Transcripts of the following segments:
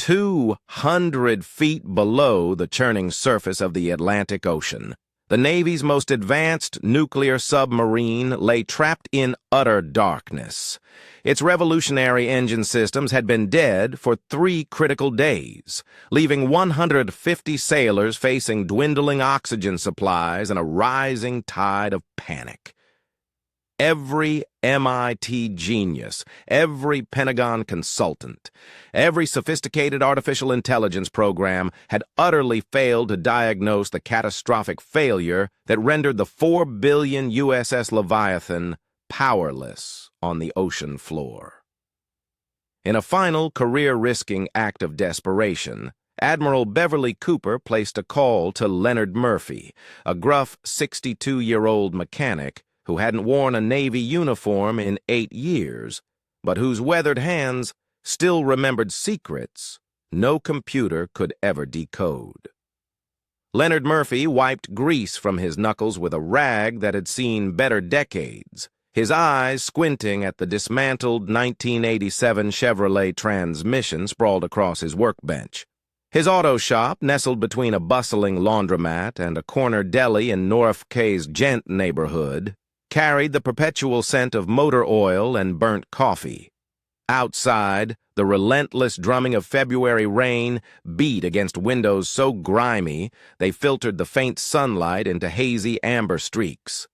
200 feet below the churning surface of the Atlantic Ocean, the Navy's most advanced nuclear submarine lay trapped in utter darkness. Its revolutionary engine systems had been dead for 3 critical days, leaving 150 sailors facing dwindling oxygen supplies and a rising tide of panic. Every MIT genius, every Pentagon consultant, every sophisticated artificial intelligence program had utterly failed to diagnose the catastrophic failure that rendered the $4 billion USS Leviathan powerless on the ocean floor. In a final career-risking act of desperation, Admiral Beverly Cooper placed a call to Leonard Murphy, a gruff 62-year-old mechanic who hadn't worn a Navy uniform in 8 years, but whose weathered hands still remembered secrets no computer could ever decode. Leonard Murphy wiped grease from his knuckles with a rag that had seen better decades, his eyes squinting at the dismantled 1987 Chevrolet transmission sprawled across his workbench. His auto shop, nestled between a bustling laundromat and a corner deli in Norfolk's Gent neighborhood, carried the perpetual scent of motor oil and burnt coffee. Outside, the relentless drumming of February rain beat against windows so grimy they filtered the faint sunlight into hazy amber streaks.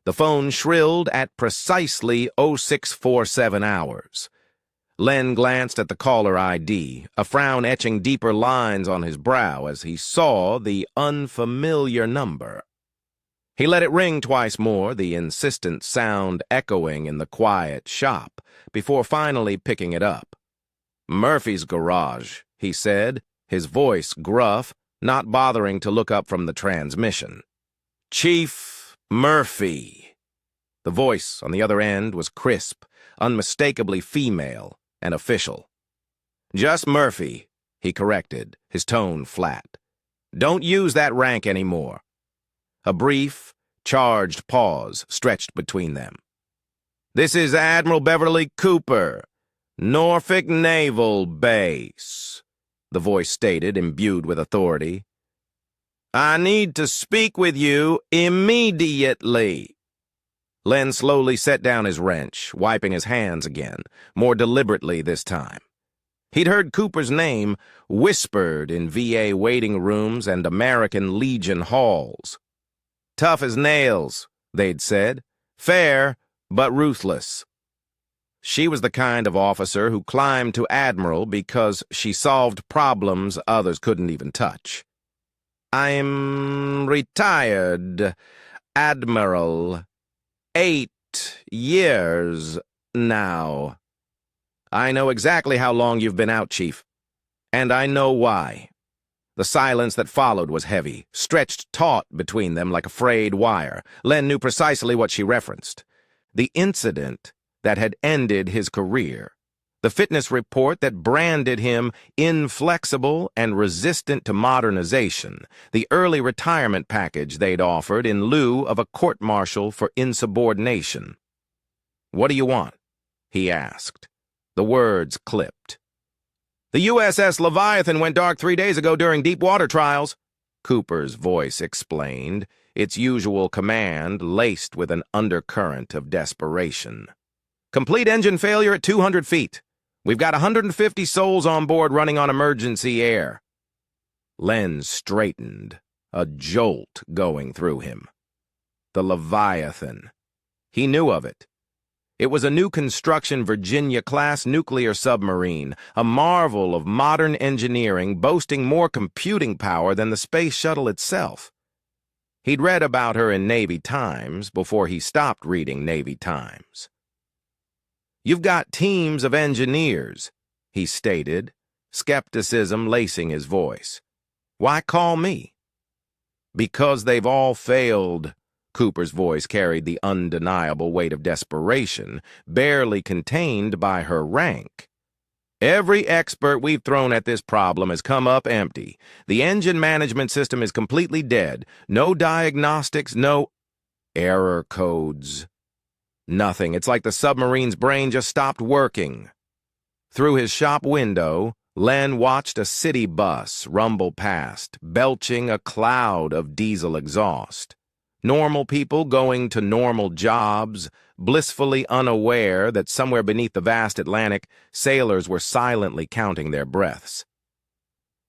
The phone shrilled at precisely 0647 hours. Len glanced at the caller ID, a frown etching deeper lines on his brow as he saw the unfamiliar number. He let it ring twice more, the insistent sound echoing in the quiet shop, before finally picking it up. "Murphy's garage," he said, his voice gruff, not bothering to look up from the transmission. "Chief Murphy." The voice on the other end was crisp, unmistakably female, and official. "Just Murphy," he corrected, his tone flat. "Don't use that rank anymore." A brief, charged pause stretched between them. "This is Admiral Beverly Cooper, Norfolk Naval Base," the voice stated, imbued with authority. "I need to speak with you immediately." Len slowly set down his wrench, wiping his hands again, more deliberately this time. He'd heard Cooper's name whispered in VA waiting rooms and American Legion halls. "Tough as nails," they'd said. "Fair, but ruthless." She was the kind of officer who climbed to admiral because she solved problems others couldn't even touch. "I'm retired, Admiral. 8 years now." "I know exactly how long you've been out, Chief. And I know why." The silence that followed was heavy, stretched taut between them like a frayed wire. Len knew precisely what she referenced. The incident that had ended his career. The fitness report that branded him inflexible and resistant to modernization. The early retirement package they'd offered in lieu of a court-martial for insubordination. "What do you want?" he asked. The words clipped. "The USS Leviathan went dark 3 days ago during deep water trials," Cooper's voice explained, its usual command laced with an undercurrent of desperation. "Complete engine failure at 200 feet. We've got 150 souls on board running on emergency air." Len straightened, a jolt going through him. The Leviathan. He knew of it. It was a new construction Virginia-class nuclear submarine, a marvel of modern engineering boasting more computing power than the space shuttle itself. He'd read about her in Navy Times before he stopped reading Navy Times. "You've got teams of engineers," he stated, skepticism lacing his voice. "Why call me?" "Because they've all failed." Cooper's voice carried the undeniable weight of desperation, barely contained by her rank. "Every expert we've thrown at this problem has come up empty. The engine management system is completely dead. No diagnostics, no error codes. Nothing. It's like the submarine's brain just stopped working." Through his shop window, Len watched a city bus rumble past, belching a cloud of diesel exhaust. Normal people going to normal jobs, blissfully unaware that somewhere beneath the vast Atlantic, sailors were silently counting their breaths.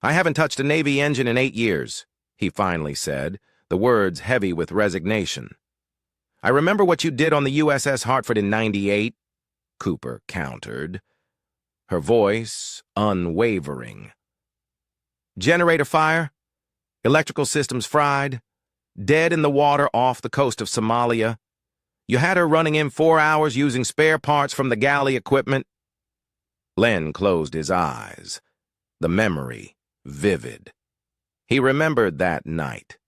"I haven't touched a Navy engine in 8 years, he finally said, the words heavy with resignation. "I remember what you did on the USS Hartford in '98, Cooper countered, her voice unwavering. "Generator fire, electrical systems fried, dead in the water off the coast of Somalia. You had her running in 4 hours using spare parts from the galley equipment." Len closed his eyes, the memory vivid. He remembered that night.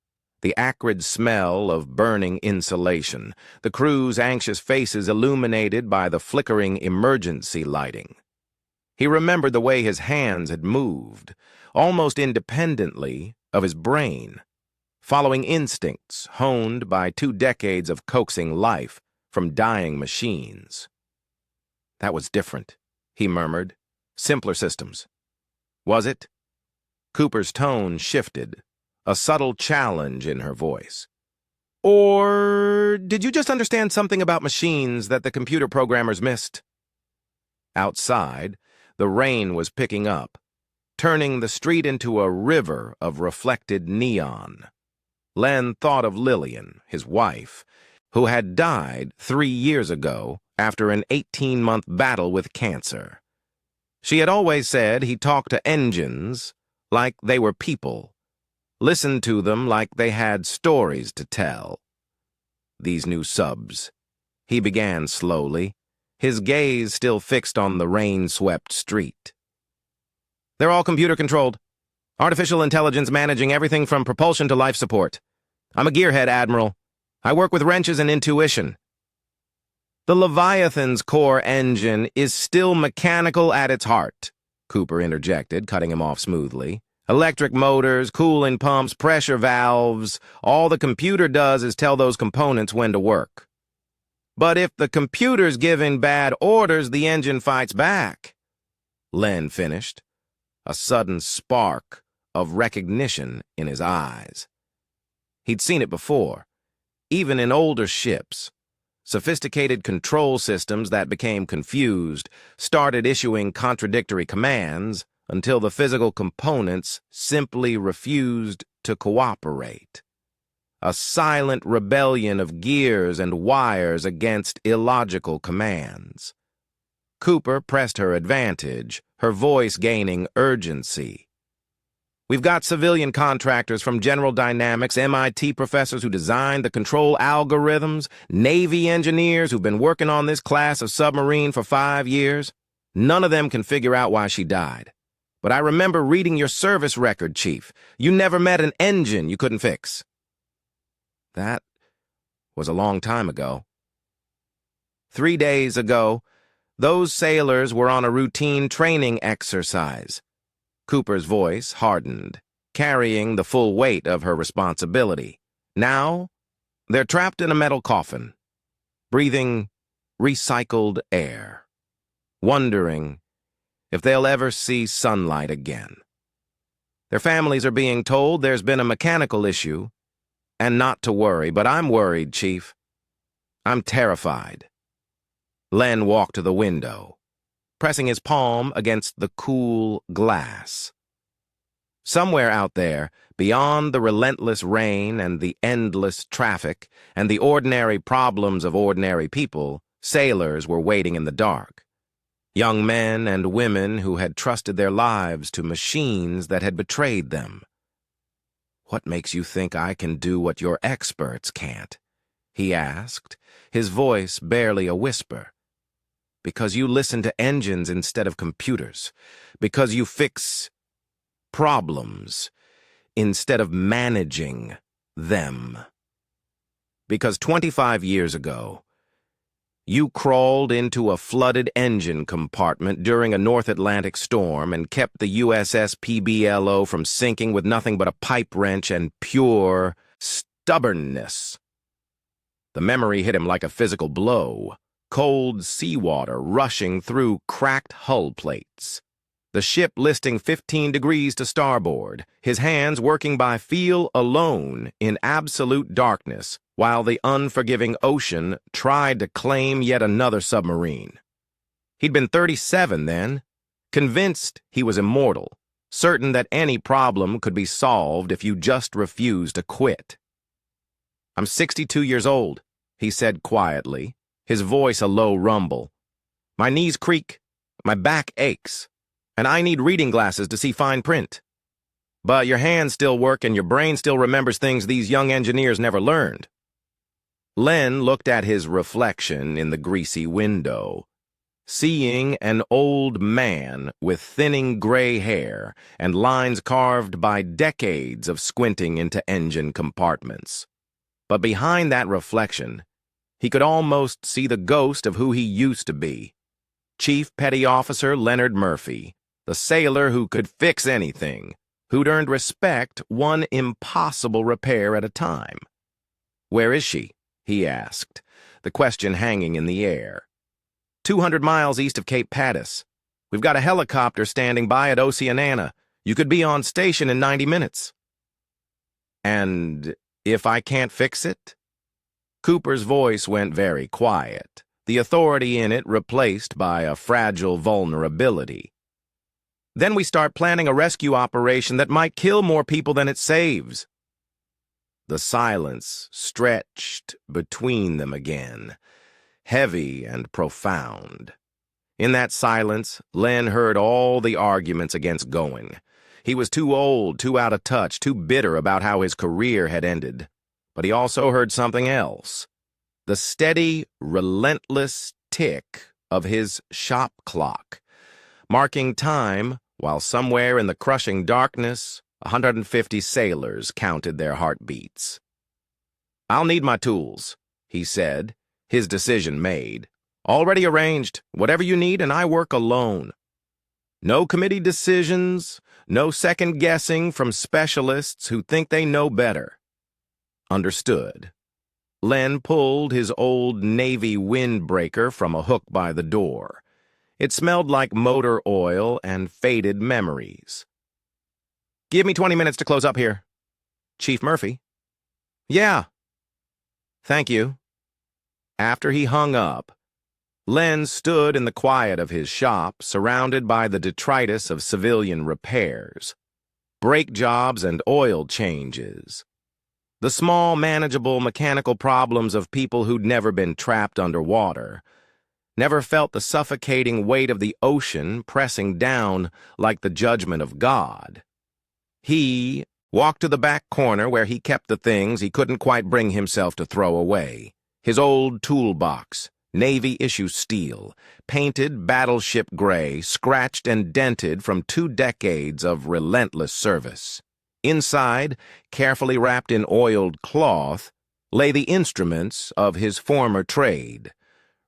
The acrid smell of burning insulation, the crew's anxious faces illuminated by the flickering emergency lighting. He remembered the way his hands had moved, almost independently of his brain, following instincts honed by 2 decades of coaxing life from dying machines. "That was different," he murmured. "Simpler systems." "Was it?" Cooper's tone shifted, a subtle challenge in her voice. "Or did you just understand something about machines that the computer programmers missed?" Outside, the rain was picking up, turning the street into a river of reflected neon. Len thought of Lillian, his wife, who had died 3 years ago after an 18-month battle with cancer. She had always said he talked to engines like they were people, listened to them like they had stories to tell. These new subs, he began slowly, his gaze still fixed on the rain-swept street. "They're all computer-controlled. Artificial intelligence managing everything from propulsion to life support. I'm a gearhead, Admiral. I work with wrenches and intuition." "The Leviathan's core engine is still mechanical at its heart," Cooper interjected, cutting him off smoothly. "Electric motors, cooling pumps, pressure valves. All the computer does is tell those components when to work." "But if the computer's giving bad orders, the engine fights back," Len finished, a sudden spark of recognition in his eyes. He'd seen it before, even in older ships. Sophisticated control systems that became confused, started issuing contradictory commands until the physical components simply refused to cooperate. A silent rebellion of gears and wires against illogical commands. Cooper pressed her advantage, her voice gaining urgency. "We've got civilian contractors from General Dynamics, MIT professors who designed the control algorithms, Navy engineers who've been working on this class of submarine for 5 years. None of them can figure out why she died. But I remember reading your service record, Chief. You never met an engine you couldn't fix." That was a long time ago. 3 days ago, those sailors were on a routine training exercise. Cooper's voice hardened, carrying the full weight of her responsibility. Now, they're trapped in a metal coffin, breathing recycled air, wondering if they'll ever see sunlight again. Their families are being told there's been a mechanical issue, and not to worry, but I'm worried, Chief. I'm terrified. Len walked to the window, pressing his palm against the cool glass. Somewhere out there, beyond the relentless rain and the endless traffic and the ordinary problems of ordinary people, sailors were waiting in the dark. Young men and women who had trusted their lives to machines that had betrayed them. "What makes you think I can do what your experts can't?" he asked, his voice barely a whisper. "Because you listen to engines instead of computers. Because you fix problems instead of managing them. Because 25 years ago, you crawled into a flooded engine compartment during a North Atlantic storm and kept the USS PBLO from sinking with nothing but a pipe wrench and pure stubbornness." The memory hit him like a physical blow, cold seawater rushing through cracked hull plates. the ship listing 15 degrees to starboard, his hands working by feel alone in absolute darkness, while the unforgiving ocean tried to claim yet another submarine. He'd been 37 then, convinced he was immortal, certain that any problem could be solved if you just refused to quit. "I'm 62 years old," he said quietly, his voice a low rumble. "My knees creak, my back aches, and I need reading glasses to see fine print. But your hands still work and your brain still remembers things these young engineers never learned." Len looked at his reflection in the greasy window, seeing an old man with thinning gray hair and lines carved by decades of squinting into engine compartments. But behind that reflection, he could almost see the ghost of who he used to be. Chief Petty Officer Leonard Murphy, the sailor who could fix anything, who'd earned respect one impossible repair at a time. "Where is she?" he asked, the question hanging in the air. 200 miles east of Cape Pattis. We've got a helicopter standing by at Oceanana. You could be on station in 90 minutes. "And if I can't fix it?" Cooper's voice went very quiet, the authority in it replaced by a fragile vulnerability. "Then we start planning a rescue operation that might kill more people than it saves." The silence stretched between them again, heavy and profound. In that silence, Len heard all the arguments against going. He was too old, too out of touch, too bitter about how his career had ended. But he also heard something else. The steady, relentless tick of his shop clock, marking time while somewhere in the crushing darkness, 150 sailors counted their heartbeats. "I'll need my tools," he said, his decision made. "Already arranged. Whatever you need, and I work alone. No committee decisions, no second-guessing from specialists who think they know better." "Understood." Len pulled his old Navy windbreaker from a hook by the door. It smelled like motor oil and faded memories. "Give me 20 minutes to close up here." "Chief Murphy?" "Yeah." "Thank you." After he hung up, Len stood in the quiet of his shop, surrounded by the detritus of civilian repairs, brake jobs and oil changes, the small, manageable mechanical problems of people who'd never been trapped underwater, never felt the suffocating weight of the ocean pressing down like the judgment of God. He walked to the back corner where he kept the things he couldn't quite bring himself to throw away. His old toolbox, Navy-issue steel, painted battleship gray, scratched and dented from 2 decades of relentless service. Inside, carefully wrapped in oiled cloth, lay the instruments of his former trade.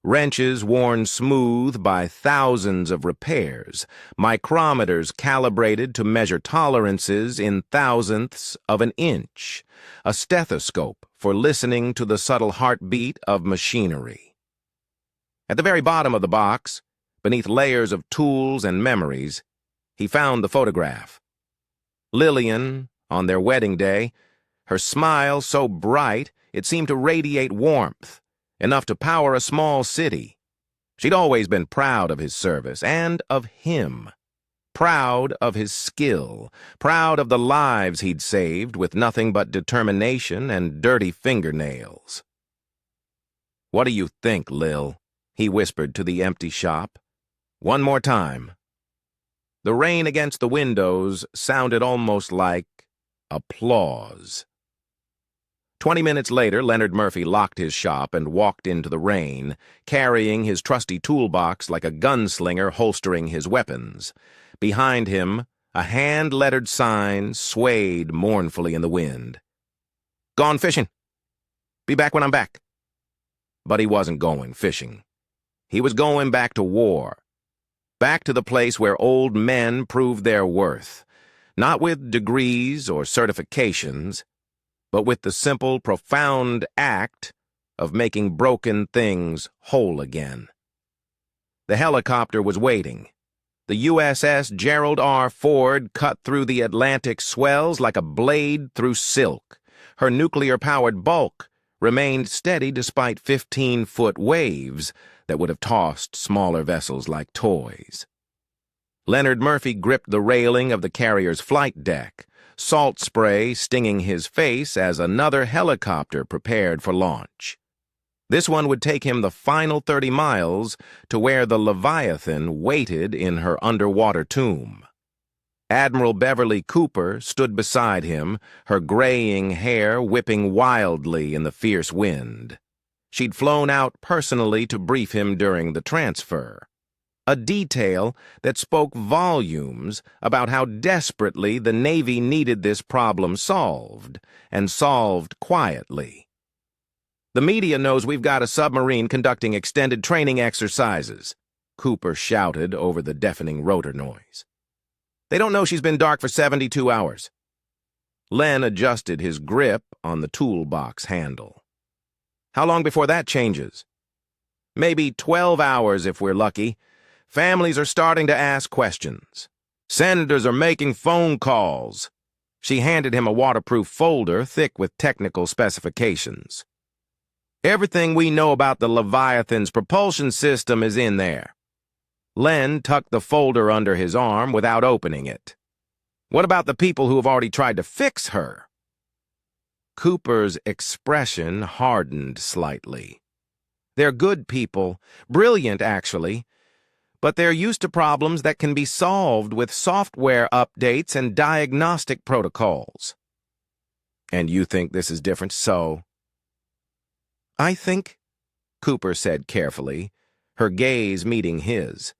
Wrenches worn smooth by thousands of repairs, micrometers calibrated to measure tolerances in thousandths of an inch, a stethoscope for listening to the subtle heartbeat of machinery. At the very bottom of the box, beneath layers of tools and memories, he found the photograph. Lillian, on their wedding day, her smile so bright it seemed to radiate warmth, enough to power a small city. She'd always been proud of his service and of him. Proud of his skill, proud of the lives he'd saved with nothing but determination and dirty fingernails. "What do you think, Lil?" he whispered to the empty shop. "One more time." The rain against the windows sounded almost like applause. 20 minutes later, Leonard Murphy locked his shop and walked into the rain, carrying his trusty toolbox like a gunslinger holstering his weapons. Behind him, a hand-lettered sign swayed mournfully in the wind. "Gone fishing. Be back when I'm back." But he wasn't going fishing. He was going back to war. Back to the place where old men proved their worth, not with degrees or certifications, but with the simple, profound act of making broken things whole again. The helicopter was waiting. The USS Gerald R. Ford cut through the Atlantic swells like a blade through silk. Her nuclear-powered bulk remained steady despite 15-foot waves that would have tossed smaller vessels like toys. Leonard Murphy gripped the railing of the carrier's flight deck, salt spray stinging his face as another helicopter prepared for launch. This one would take him the final 30 miles to where the Leviathan waited in her underwater tomb. Admiral Beverly Cooper stood beside him, her graying hair whipping wildly in the fierce wind. She'd flown out personally to brief him during the transfer. A detail that spoke volumes about how desperately the Navy needed this problem solved, and solved quietly. "The media knows we've got a submarine conducting extended training exercises," Cooper shouted over the deafening rotor noise. "They don't know she's been dark for 72 hours. Len adjusted his grip on the toolbox handle. "How long before that changes?" "Maybe 12 hours if we're lucky. Families are starting to ask questions. Senators are making phone calls." She handed him a waterproof folder thick with technical specifications. "Everything we know about the Leviathan's propulsion system is in there." Len tucked the folder under his arm without opening it. "What about the people who have already tried to fix her?" Cooper's expression hardened slightly. "They're good people, brilliant actually, but they're used to problems that can be solved with software updates and diagnostic protocols." "And you think this is different, so?" "I think," Cooper said carefully, her gaze meeting his,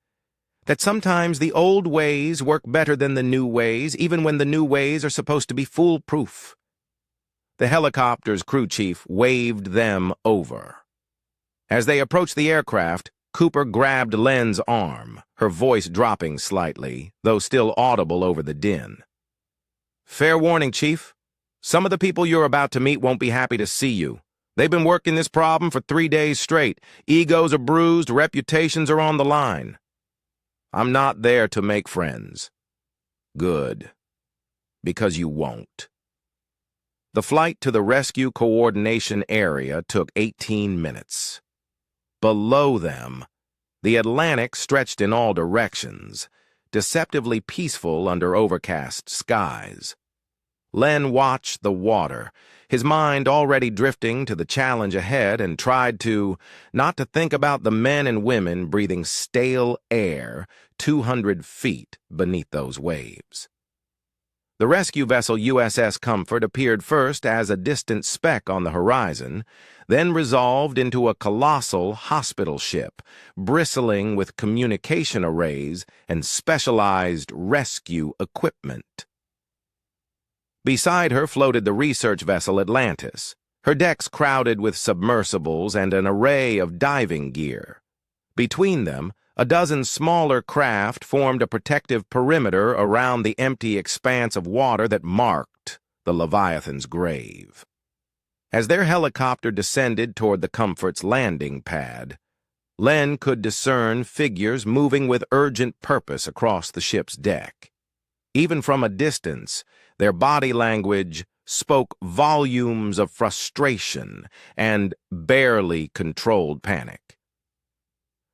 "that sometimes the old ways work better than the new ways, even when the new ways are supposed to be foolproof." The helicopter's crew chief waved them over. As they approached the aircraft, Cooper grabbed Len's arm, her voice dropping slightly, though still audible over the din. "Fair warning, Chief. Some of the people you're about to meet won't be happy to see you. They've been working this problem for 3 days straight. Egos are bruised, reputations are on the line. I'm not there to make friends." "Good. Because you won't." The flight to the rescue coordination area took 18 minutes. Below them, the Atlantic stretched in all directions, deceptively peaceful under overcast skies. Len watched the water, his mind already drifting to the challenge ahead, and tried not to think about the men and women breathing stale air 200 feet beneath those waves. The rescue vessel USS Comfort appeared first as a distant speck on the horizon, then resolved into a colossal hospital ship, bristling with communication arrays and specialized rescue equipment. Beside her floated the research vessel Atlantis, her decks crowded with submersibles and an array of diving gear. Between them, a dozen smaller craft formed a protective perimeter around the empty expanse of water that marked the Leviathan's grave. As their helicopter descended toward the Comfort's landing pad, Len could discern figures moving with urgent purpose across the ship's deck. Even from a distance, their body language spoke volumes of frustration and barely controlled panic.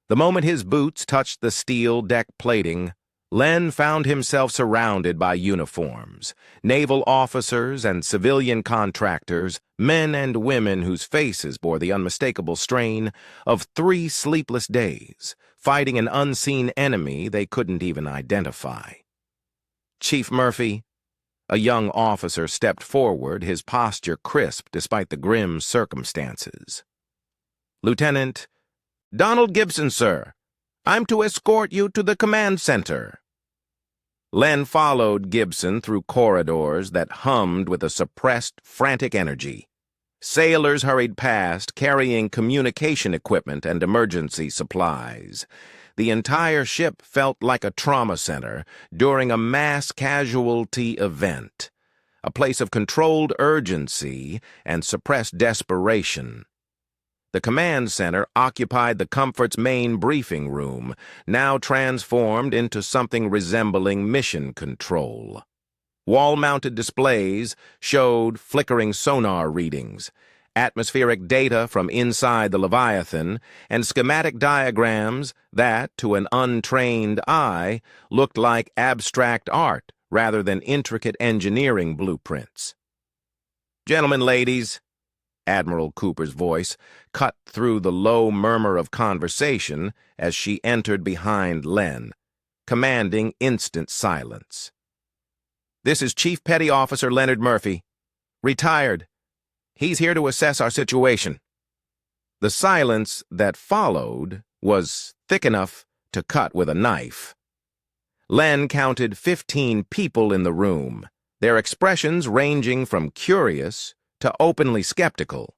The moment his boots touched the steel deck plating, Len found himself surrounded by uniforms, naval officers and civilian contractors, men and women whose faces bore the unmistakable strain of 3 sleepless days, fighting an unseen enemy they couldn't even identify. "Chief Murphy," a young officer stepped forward, his posture crisp despite the grim circumstances. "Lieutenant Donald Gibson, sir. I'm to escort you to the command center." Len followed Gibson through corridors that hummed with a suppressed, frantic energy. Sailors hurried past, carrying communication equipment and emergency supplies. The entire ship felt like a trauma center during a mass casualty event, a place of controlled urgency and suppressed desperation. The command center occupied the Comfort's main briefing room, now transformed into something resembling mission control. Wall-mounted displays showed flickering sonar readings, atmospheric data from inside the Leviathan, and schematic diagrams that, to an untrained eye, looked like abstract art rather than intricate engineering blueprints. "Gentlemen, ladies," Admiral Cooper's voice cut through the low murmur of conversation as she entered behind Len, commanding instant silence. "This is Chief Petty Officer Leonard Murphy, retired. He's here to assess our situation." The silence that followed was thick enough to cut with a knife. Len counted 15 people in the room, their expressions ranging from curious to openly skeptical.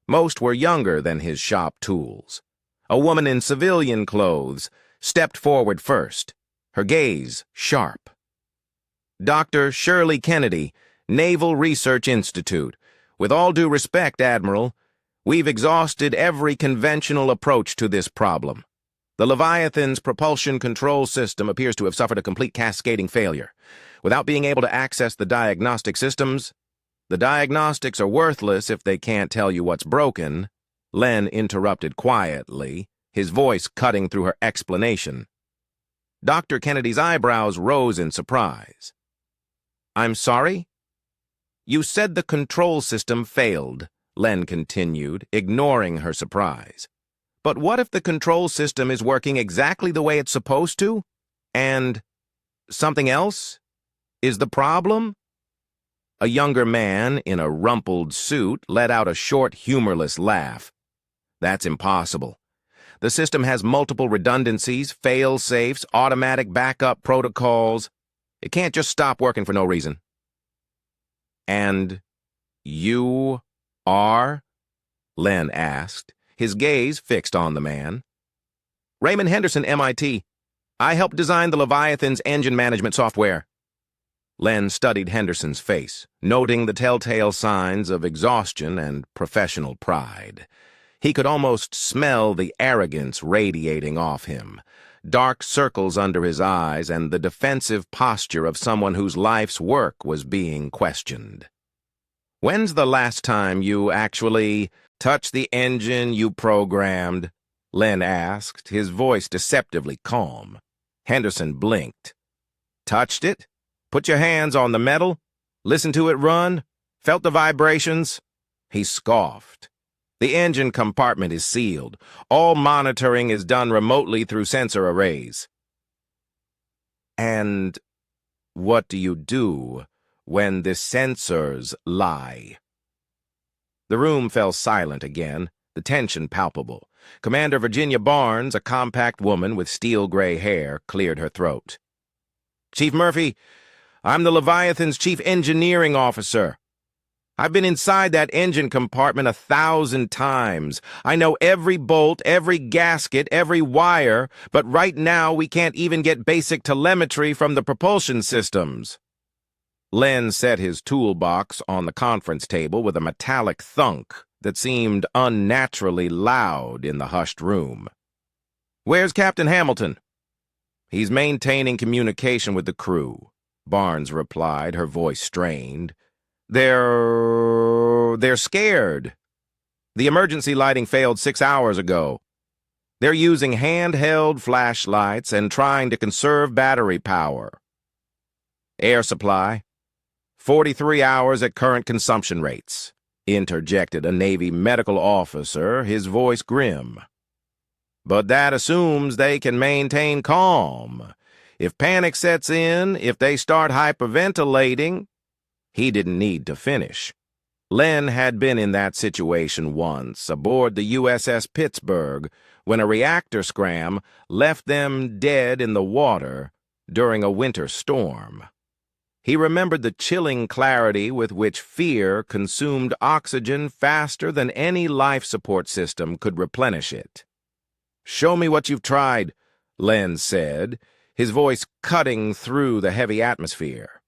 Most were younger than his shop tools. A woman in civilian clothes stepped forward first, her gaze sharp. "Dr. Shirley Kennedy, Naval Research Institute. With all due respect, Admiral, we've exhausted every conventional approach to this problem. The Leviathan's propulsion control system appears to have suffered a complete cascading failure. Without being able to access the diagnostic systems, the diagnostics are worthless if they can't tell you what's broken," Len interrupted quietly, his voice cutting through her explanation. Dr. Kennedy's eyebrows rose in surprise. "I'm sorry?" "You said the control system failed," Len continued, ignoring her surprise. "But what if the control system is working exactly the way it's supposed to? And something else is the problem?" A younger man in a rumpled suit let out a short, humorless laugh. "That's impossible. The system has multiple redundancies, fail-safes, automatic backup protocols. It can't just stop working for no reason." "And you are?" Len asked, his gaze fixed on the man. "Raymond Henderson, MIT. I helped design the Leviathan's engine management software." Len studied Henderson's face, noting the telltale signs of exhaustion and professional pride. He could almost smell the arrogance radiating off him, dark circles under his eyes, and the defensive posture of someone whose life's work was being questioned. "When's the last time you actually touched the engine you programmed?" Len asked, his voice deceptively calm. Henderson blinked. "Touched it? Put your hands on the metal? Listened to it run? Felt the vibrations?" He scoffed. "The engine compartment is sealed. All monitoring is done remotely through sensor arrays." "And what do you do when the sensors lie?" The room fell silent again, the tension palpable. Commander Virginia Barnes, a compact woman with steel-gray hair, cleared her throat. "Chief Murphy, I'm the Leviathan's chief engineering officer. I've been inside that engine compartment 1,000 times. I know every bolt, every gasket, every wire, but right now we can't even get basic telemetry from the propulsion systems." Len set his toolbox on the conference table with a metallic thunk that seemed unnaturally loud in the hushed room. "Where's Captain Hamilton?" "He's maintaining communication with the crew," Barnes replied, her voice strained. They're scared. The emergency lighting failed 6 hours ago. They're using handheld flashlights and trying to conserve battery power." "Air supply, 43 hours at current consumption rates," interjected a Navy medical officer, his voice grim. "But that assumes they can maintain calm. If panic sets in, if they start hyperventilating—" He didn't need to finish. Len had been in that situation once, aboard the USS Pittsburgh, when a reactor scram left them dead in the water during a winter storm. He remembered the chilling clarity with which fear consumed oxygen faster than any life support system could replenish it. "Show me what you've tried," Len said, his voice cutting through the heavy atmosphere.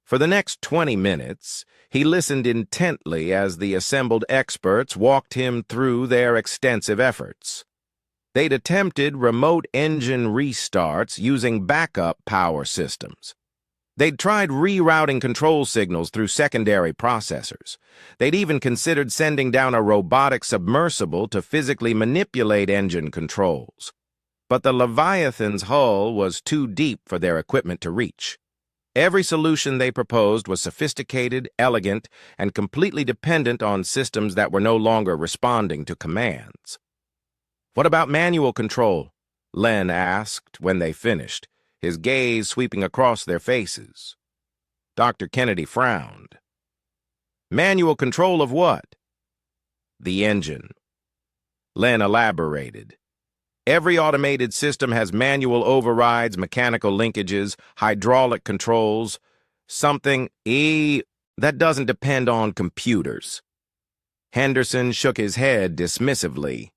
For the next 20 minutes, he listened intently as the assembled experts walked him through their extensive efforts. They'd attempted remote engine restarts using backup power systems. They'd tried rerouting control signals through secondary processors. They'd even considered sending down a robotic submersible to physically manipulate engine controls. But the Leviathan's hull was too deep for their equipment to reach. Every solution they proposed was sophisticated, elegant, and completely dependent on systems that were no longer responding to commands. "What about manual control?" Len asked when they finished, his gaze sweeping across their faces. Dr. Kennedy frowned. "Manual control of what?" "The engine." Len elaborated. "Every automated system has manual overrides, mechanical linkages, hydraulic controls, something that doesn't depend on computers." Henderson shook his head dismissively.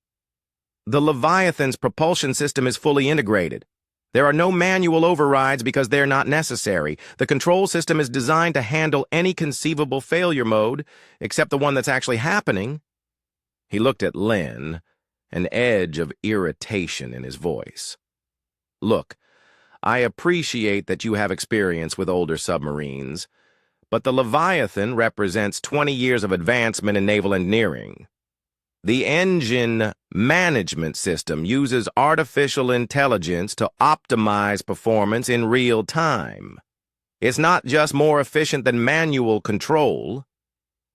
"The Leviathan's propulsion system is fully integrated. There are no manual overrides because they're not necessary. The control system is designed to handle any conceivable failure mode, except the one that's actually happening." He looked at Len, an edge of irritation in his voice. "Look, I appreciate that you have experience with older submarines, but the Leviathan represents 20 years of advancement in naval engineering. The engine management system uses artificial intelligence to optimize performance in real time. It's not just more efficient than manual control,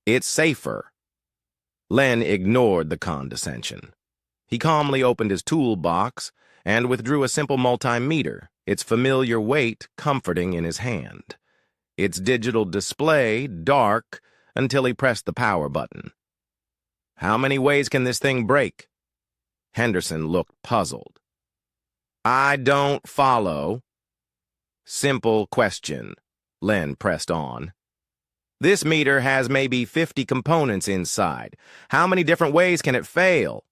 it's safer." Len ignored the condescension. He calmly opened his toolbox and withdrew a simple multimeter, its familiar weight comforting in his hand. Its digital display dark until he pressed the power button. "How many ways can this thing break?" Henderson looked puzzled. "I don't follow." "Simple question," Len pressed on. "This meter has maybe 50 components inside. How many different ways can it fail?"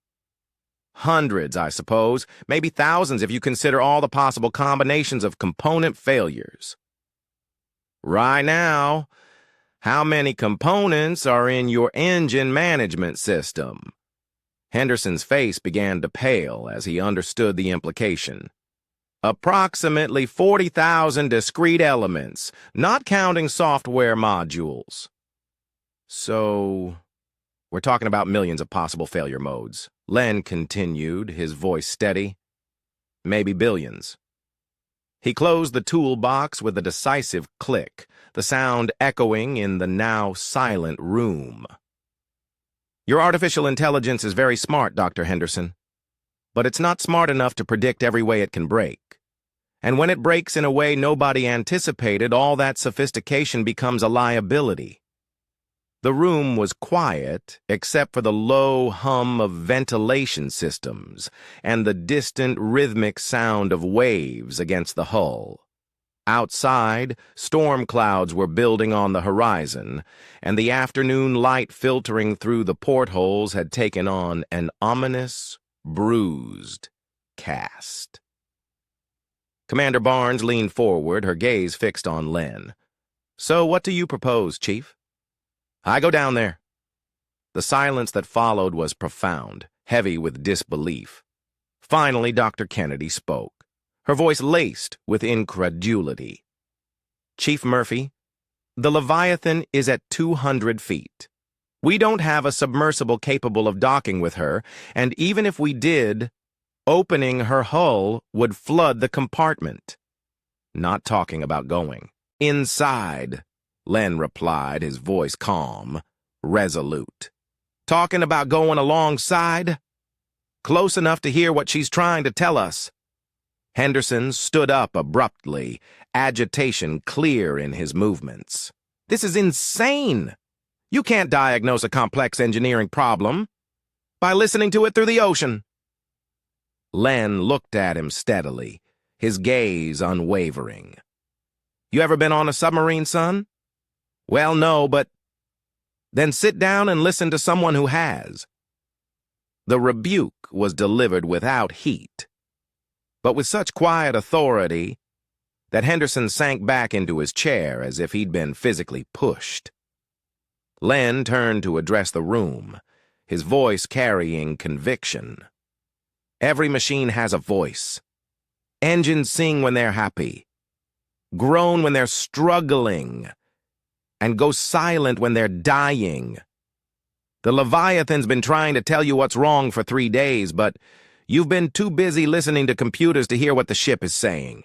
"Hundreds, I suppose. Maybe thousands if you consider all the possible combinations of component failures." "Right now, how many components are in your engine management system?" Henderson's face began to pale as he understood the implication. "Approximately 40,000 discrete elements, not counting software modules." "So, we're talking about millions of possible failure modes," Len continued, his voice steady. "Maybe billions." He closed the toolbox with a decisive click, the sound echoing in the now silent room. "Your artificial intelligence is very smart, Dr. Henderson, but it's not smart enough to predict every way it can break. And when it breaks in a way nobody anticipated, all that sophistication becomes a liability." The room was quiet, except for the low hum of ventilation systems and the distant rhythmic sound of waves against the hull. Outside, storm clouds were building on the horizon, and the afternoon light filtering through the portholes had taken on an ominous, bruised cast. Commander Barnes leaned forward, her gaze fixed on Len. "So what do you propose, Chief?" "I go down there." The silence that followed was profound, heavy with disbelief. Finally, Dr. Kennedy spoke, her voice laced with incredulity. "Chief Murphy, the Leviathan is at 200 feet. We don't have a submersible capable of docking with her, and even if we did, opening her hull would flood the compartment." "Not talking about going." "Inside," Len replied, his voice calm, resolute. "Talking about going alongside? Close enough to hear what she's trying to tell us." Henderson stood up abruptly, agitation clear in his movements. "This is insane! You can't diagnose a complex engineering problem by listening to it through the ocean." Len looked at him steadily, his gaze unwavering. "You ever been on a submarine, son?" "Well, no, but—" "Then sit down and listen to someone who has." The rebuke was delivered without heat, but with such quiet authority that Henderson sank back into his chair as if he'd been physically pushed. Len turned to address the room, his voice carrying conviction. Every machine has a voice. Engines sing when they're happy, groan when they're struggling, and go silent when they're dying. The Leviathan's been trying to tell you what's wrong for 3 days, but you've been too busy listening to computers to hear what the ship is saying.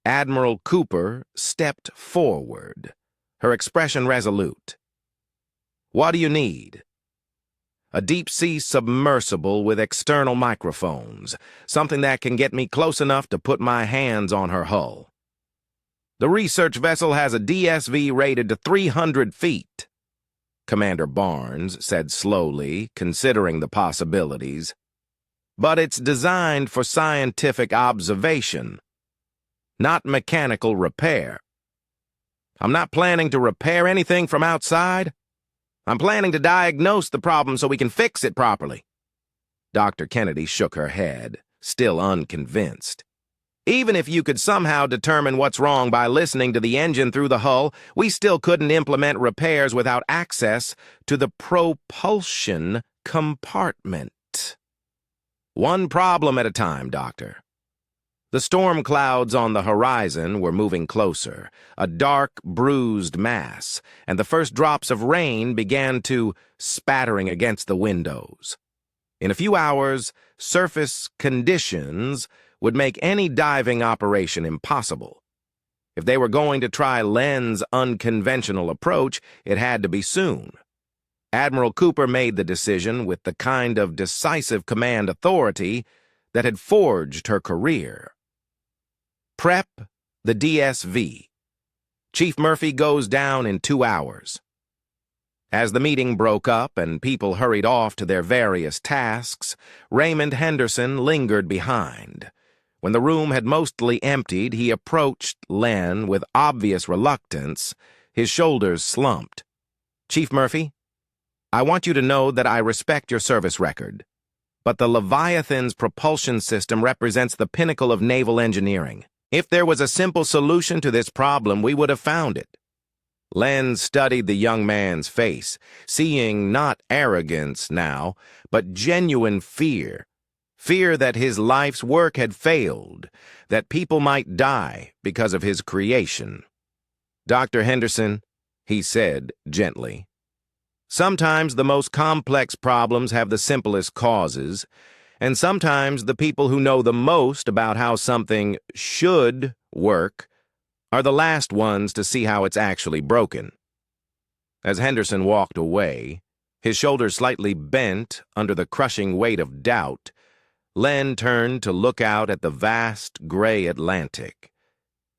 Admiral Cooper stepped forward, her expression resolute. What do you need? A deep-sea submersible with external microphones, something that can get me close enough to put my hands on her hull. The research vessel has a DSV rated to 300 feet, Commander Barnes said slowly, considering the possibilities. But it's designed for scientific observation, not mechanical repair. I'm not planning to repair anything from outside. I'm planning to diagnose the problem so we can fix it properly. Dr. Kennedy shook her head, still unconvinced. Even if you could somehow determine what's wrong by listening to the engine through the hull, we still couldn't implement repairs without access to the propulsion compartment. One problem at a time, Doctor. The storm clouds on the horizon were moving closer, a dark, bruised mass, and the first drops of rain began to spattering against the windows. In a few hours, surface conditions would make any diving operation impossible. If they were going to try Len's unconventional approach, it had to be soon. Admiral Cooper made the decision with the kind of decisive command authority that had forged her career. Prep the DSV. Chief Murphy goes down in 2 hours. As the meeting broke up and people hurried off to their various tasks, Raymond Henderson lingered behind. When the room had mostly emptied, he approached Len with obvious reluctance, his shoulders slumped. Chief Murphy, I want you to know that I respect your service record, but the Leviathan's propulsion system represents the pinnacle of naval engineering. If there was a simple solution to this problem, we would have found it. Len studied the young man's face, seeing not arrogance now, but genuine fear. Fear that his life's work had failed, that people might die because of his creation. Dr. Henderson, he said gently, sometimes the most complex problems have the simplest causes, and sometimes the people who know the most about how something should work are the last ones to see how it's actually broken. As Henderson walked away, his shoulders slightly bent under the crushing weight of doubt, Len turned to look out at the vast gray Atlantic.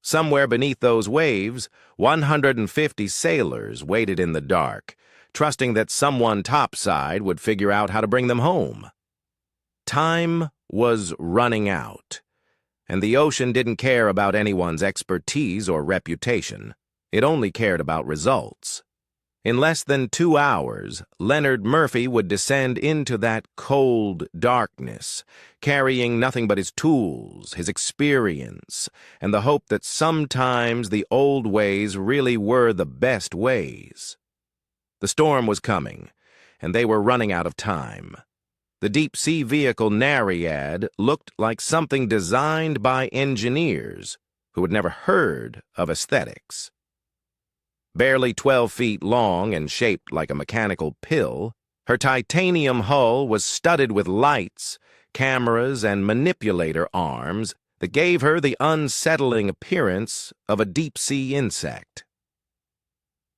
Somewhere beneath those waves, 150 sailors waited in the dark, trusting that someone topside would figure out how to bring them home. Time was running out, and the ocean didn't care about anyone's expertise or reputation. It only cared about results. In less than 2 hours, Leonard Murphy would descend into that cold darkness, carrying nothing but his tools, his experience, and the hope that sometimes the old ways really were the best ways. The storm was coming, and they were running out of time. The deep-sea vehicle Nariad looked like something designed by engineers who had never heard of aesthetics. Barely 12 feet long and shaped like a mechanical pill, her titanium hull was studded with lights, cameras, and manipulator arms that gave her the unsettling appearance of a deep-sea insect.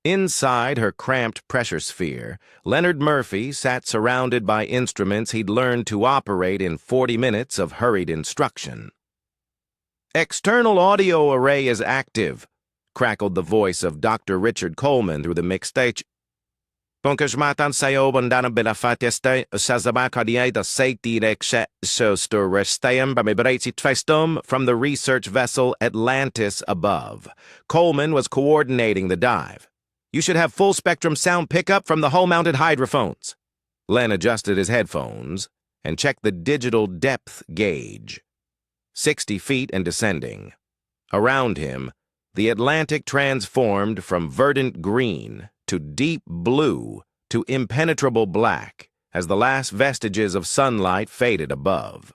Inside her cramped pressure sphere, Leonard Murphy sat surrounded by instruments he'd learned to operate in 40 minutes of hurried instruction. "External audio array is active," crackled the voice of Dr. Richard Coleman through the mixstage. "Punkashmatan sayoban dana belafateste sazabakardier da seitirekshe sostorestayam bamibraititfestum" from the research vessel Atlantis above. Coleman was coordinating the dive. "You should have full-spectrum sound pickup from the hull-mounted hydrophones." Len adjusted his headphones and checked the digital depth gauge. 60 feet and descending. Around him, the Atlantic transformed from verdant green to deep blue to impenetrable black as the last vestiges of sunlight faded above.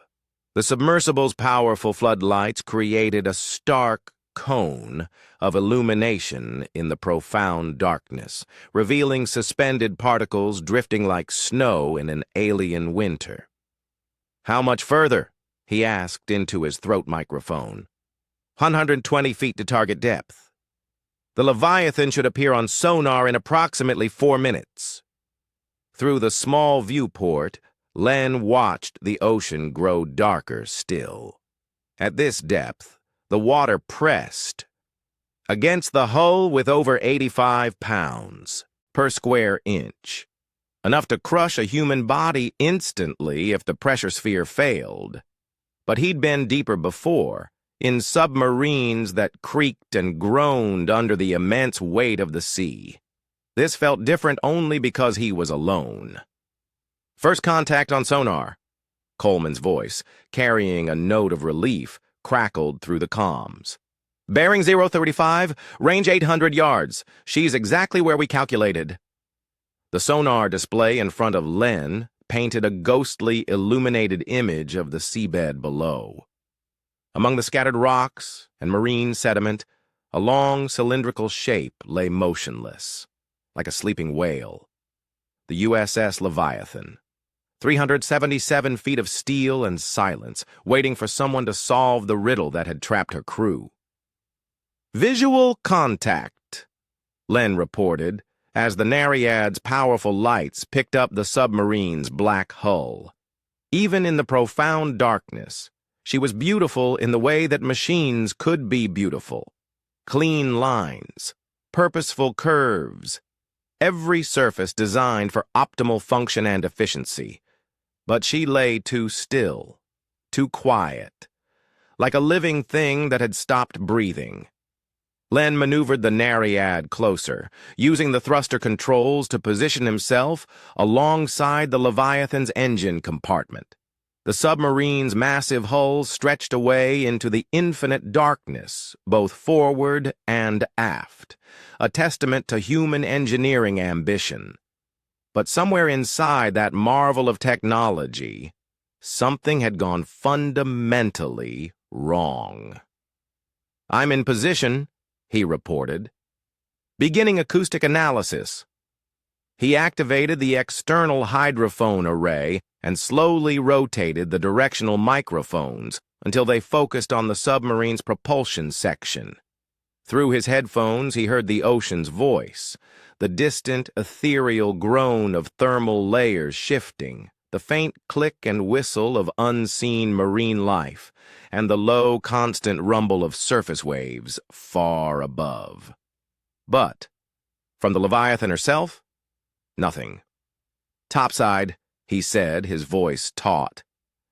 The submersible's powerful floodlights created a stark cone of illumination in the profound darkness, revealing suspended particles drifting like snow in an alien winter. "How much further?" he asked into his throat microphone. 120 feet to target depth. The Leviathan should appear on sonar in approximately 4 minutes. Through the small viewport, Len watched the ocean grow darker still. At this depth, the water pressed against the hull with over 85 pounds per square inch, enough to crush a human body instantly if the pressure sphere failed. But he'd been deeper before, in submarines that creaked and groaned under the immense weight of the sea. This felt different only because he was alone. "First contact on sonar," Coleman's voice, carrying a note of relief, crackled through the comms. "Bearing 035, range 800 yards. She's exactly where we calculated." The sonar display in front of Len painted a ghostly, illuminated image of the seabed below. Among the scattered rocks and marine sediment, a long cylindrical shape lay motionless, like a sleeping whale. The USS Leviathan. 377 feet of steel and silence, waiting for someone to solve the riddle that had trapped her crew. "Visual contact," Len reported, as the Nereid's powerful lights picked up the submarine's black hull. Even in the profound darkness, she was beautiful in the way that machines could be beautiful. Clean lines, purposeful curves, every surface designed for optimal function and efficiency. But she lay too still, too quiet, like a living thing that had stopped breathing. Len maneuvered the Nereid closer, using the thruster controls to position himself alongside the Leviathan's engine compartment. The submarine's massive hull stretched away into the infinite darkness, both forward and aft, a testament to human engineering ambition. But somewhere inside that marvel of technology, something had gone fundamentally wrong. "I'm in position," he reported. "Beginning acoustic analysis." He activated the external hydrophone array and slowly rotated the directional microphones until they focused on the submarine's propulsion section. Through his headphones, he heard the ocean's voice, the distant, ethereal groan of thermal layers shifting, the faint click and whistle of unseen marine life, and the low, constant rumble of surface waves far above. But, from the Leviathan herself, nothing. "Topside," he said, his voice taut.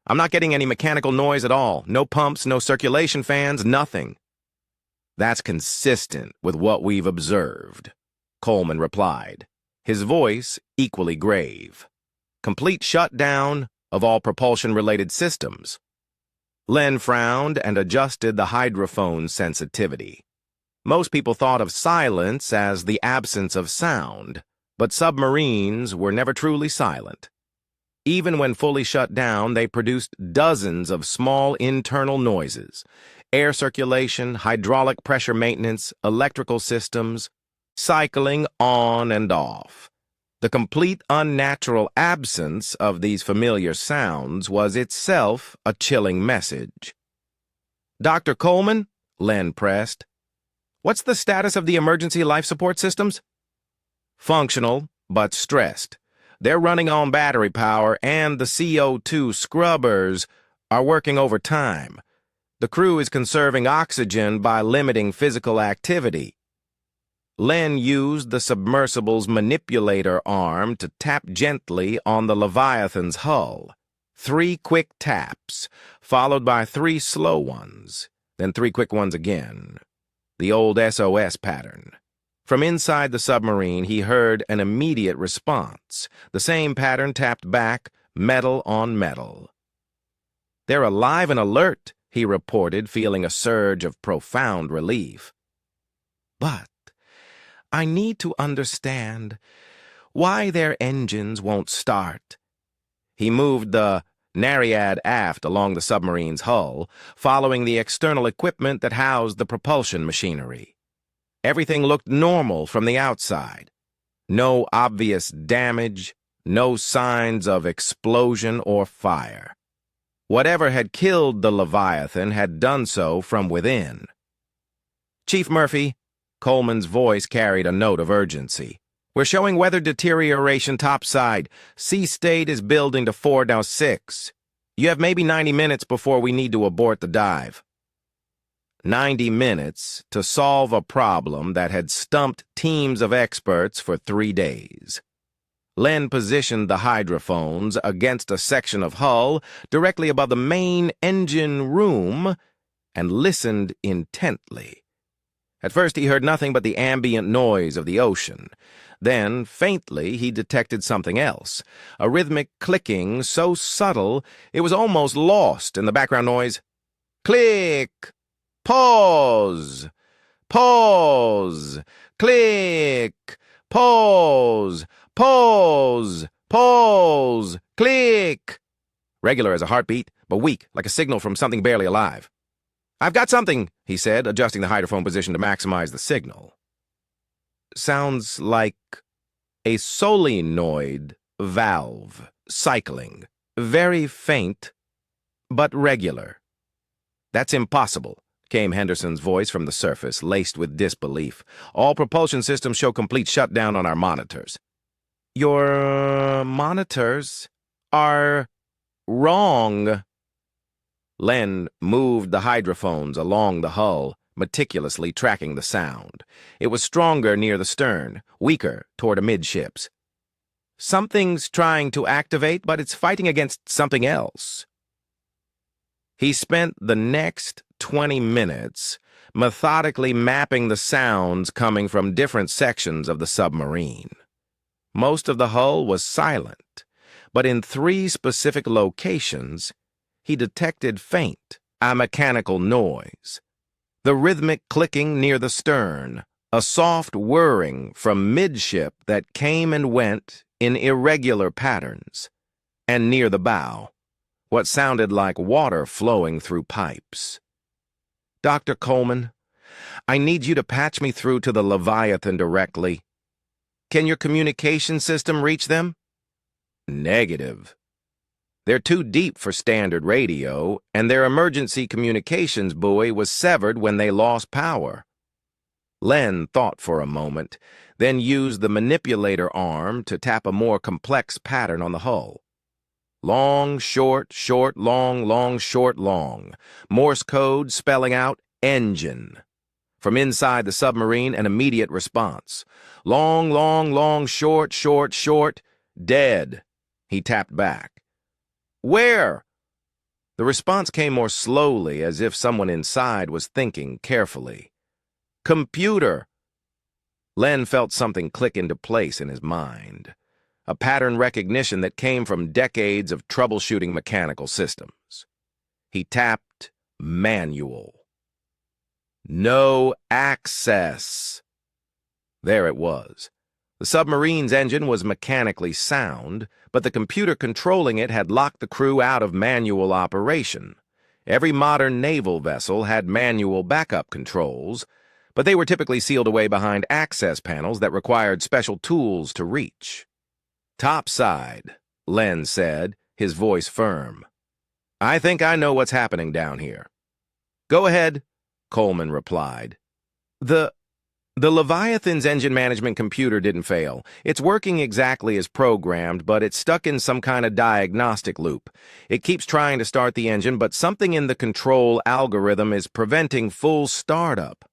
"I'm not getting any mechanical noise at all. No pumps, no circulation fans, nothing." "That's consistent with what we've observed," Coleman replied, his voice equally grave. "Complete shutdown of all propulsion-related systems." Len frowned and adjusted the hydrophone sensitivity. Most people thought of silence as the absence of sound, but submarines were never truly silent. Even when fully shut down, they produced dozens of small internal noises: air circulation, hydraulic pressure maintenance, electrical systems, cycling on and off. The complete unnatural absence of these familiar sounds was itself a chilling message. "Dr. Coleman," Len pressed, "what's the status of the emergency life support systems?" "Functional, but stressed. They're running on battery power, and the CO2 scrubbers are working overtime. The crew is conserving oxygen by limiting physical activity." Len used the submersible's manipulator arm to tap gently on the Leviathan's hull. 3 quick taps, followed by 3 slow ones, then 3 quick ones again. The old SOS pattern. From inside the submarine, he heard an immediate response. The same pattern tapped back, metal on metal. "They're alive and alert," he reported, feeling a surge of profound relief. "But I need to understand why their engines won't start." He moved the Nariad aft along the submarine's hull, following the external equipment that housed the propulsion machinery. Everything looked normal from the outside. No obvious damage, no signs of explosion or fire. Whatever had killed the Leviathan had done so from within. "Chief Murphy," Coleman's voice carried a note of urgency. "We're showing weather deterioration topside. Sea state is building to 4-6. You have maybe 90 minutes before we need to abort the dive." 90 minutes to solve a problem that had stumped teams of experts for 3 days. Len positioned the hydrophones against a section of hull directly above the main engine room and listened intently. At first, he heard nothing but the ambient noise of the ocean. Then, faintly, he detected something else, a rhythmic clicking so subtle it was almost lost in the background noise. Click! Pause! Pause! Click! Pause! Pause! Pause! Click! Regular as a heartbeat, but weak, like a signal from something barely alive. "I've got something," he said, adjusting the hydrophone position to maximize the signal. "Sounds like a solenoid valve cycling. Very faint, but regular." "That's impossible," came Henderson's voice from the surface, laced with disbelief. "All propulsion systems show complete shutdown on our monitors." "Your monitors are wrong." Len moved the hydrophones along the hull, meticulously tracking the sound. It was stronger near the stern, weaker toward amidships. "Something's trying to activate, but it's fighting against something else." He spent the next 20 minutes methodically mapping the sounds coming from different sections of the submarine. Most of the hull was silent, but in 3 specific locations, he detected faint, a mechanical noise. The rhythmic clicking near the stern, a soft whirring from midship that came and went in irregular patterns, and near the bow, what sounded like water flowing through pipes. "Dr. Coleman, I need you to patch me through to the Leviathan directly. Can your communication system reach them?" "Negative. They're too deep for standard radio, and their emergency communications buoy was severed when they lost power." Len thought for a moment, then used the manipulator arm to tap a more complex pattern on the hull. Long, short, short, long, long, short, long. Morse code spelling out engine. From inside the submarine, an immediate response. Long, long, long, short, short, short, dead. He tapped back. "Where?" The response came more slowly, as if someone inside was thinking carefully. "Computer." Len felt something click into place in his mind. A pattern recognition that came from decades of troubleshooting mechanical systems. He tapped manual. "No access." There it was. The submarine's engine was mechanically sound, but the computer controlling it had locked the crew out of manual operation. Every modern naval vessel had manual backup controls, but they were typically sealed away behind access panels that required special tools to reach. "Topside," Len said, his voice firm. "I think I know what's happening down here." "Go ahead," Coleman replied. The Leviathan's engine management computer didn't fail. It's working exactly as programmed, but it's stuck in some kind of diagnostic loop. It keeps trying to start the engine, but something in the control algorithm is preventing full startup.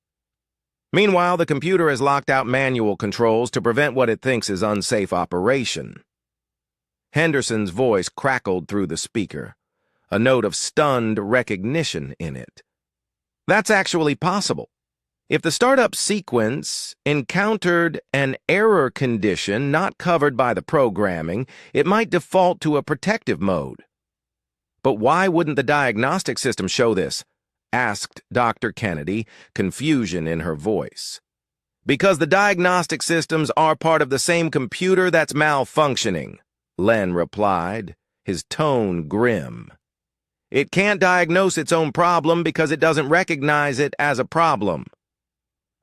Meanwhile, the computer has locked out manual controls to prevent what it thinks is unsafe operation. Henderson's voice crackled through the speaker, a note of stunned recognition in it. "That's actually possible. If the startup sequence encountered an error condition not covered by the programming, it might default to a protective mode." "But why wouldn't the diagnostic system show this?" asked Dr. Kennedy, confusion in her voice. Because the diagnostic systems are part of the same computer that's malfunctioning, Len replied, his tone grim. It can't diagnose its own problem because it doesn't recognize it as a problem.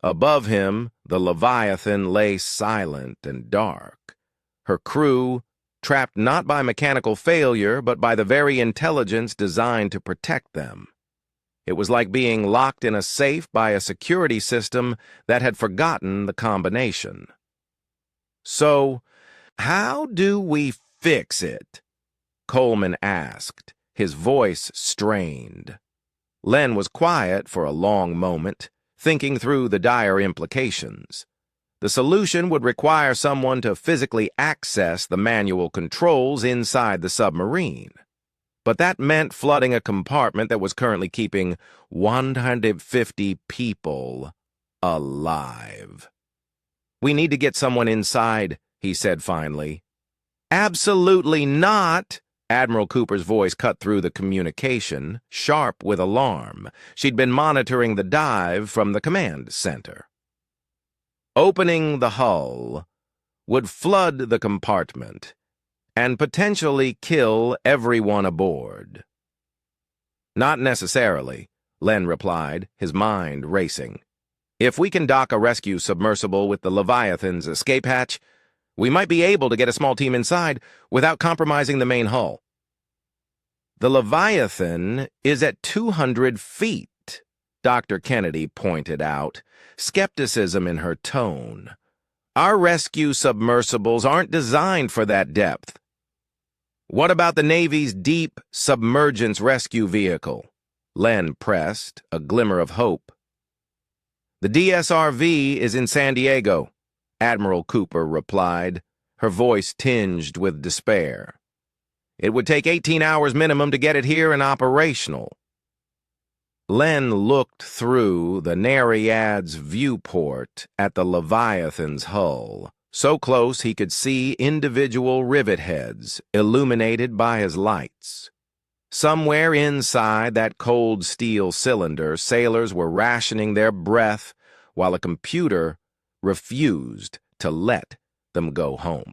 Above him, the Leviathan lay silent and dark, her crew trapped not by mechanical failure but by the very intelligence designed to protect them. It was like being locked in a safe by a security system that had forgotten the combination. So, how do we fix it? Coleman asked, his voice strained. Len was quiet for a long moment, thinking through the dire implications. The solution would require someone to physically access the manual controls inside the submarine. But that meant flooding a compartment that was currently keeping 150 people alive. We need to get someone inside, he said finally. Absolutely not! Admiral Cooper's voice cut through the communication, sharp with alarm. She'd been monitoring the dive from the command center. Opening the hull would flood the compartment and potentially kill everyone aboard. Not necessarily, Len replied, his mind racing. If we can dock a rescue submersible with the Leviathan's escape hatch, we might be able to get a small team inside without compromising the main hull. The Leviathan is at 200 feet, Dr. Kennedy pointed out, skepticism in her tone. Our rescue submersibles aren't designed for that depth. What about the Navy's deep submergence rescue vehicle? Len pressed, a glimmer of hope. The DSRV is in San Diego, Admiral Cooper replied, her voice tinged with despair. It would take 18 hours minimum to get it here and operational. Len looked through the Nereid's viewport at the Leviathan's hull, so close he could see individual rivet heads illuminated by his lights. Somewhere inside that cold steel cylinder, sailors were rationing their breath while a computer refused to let them go home.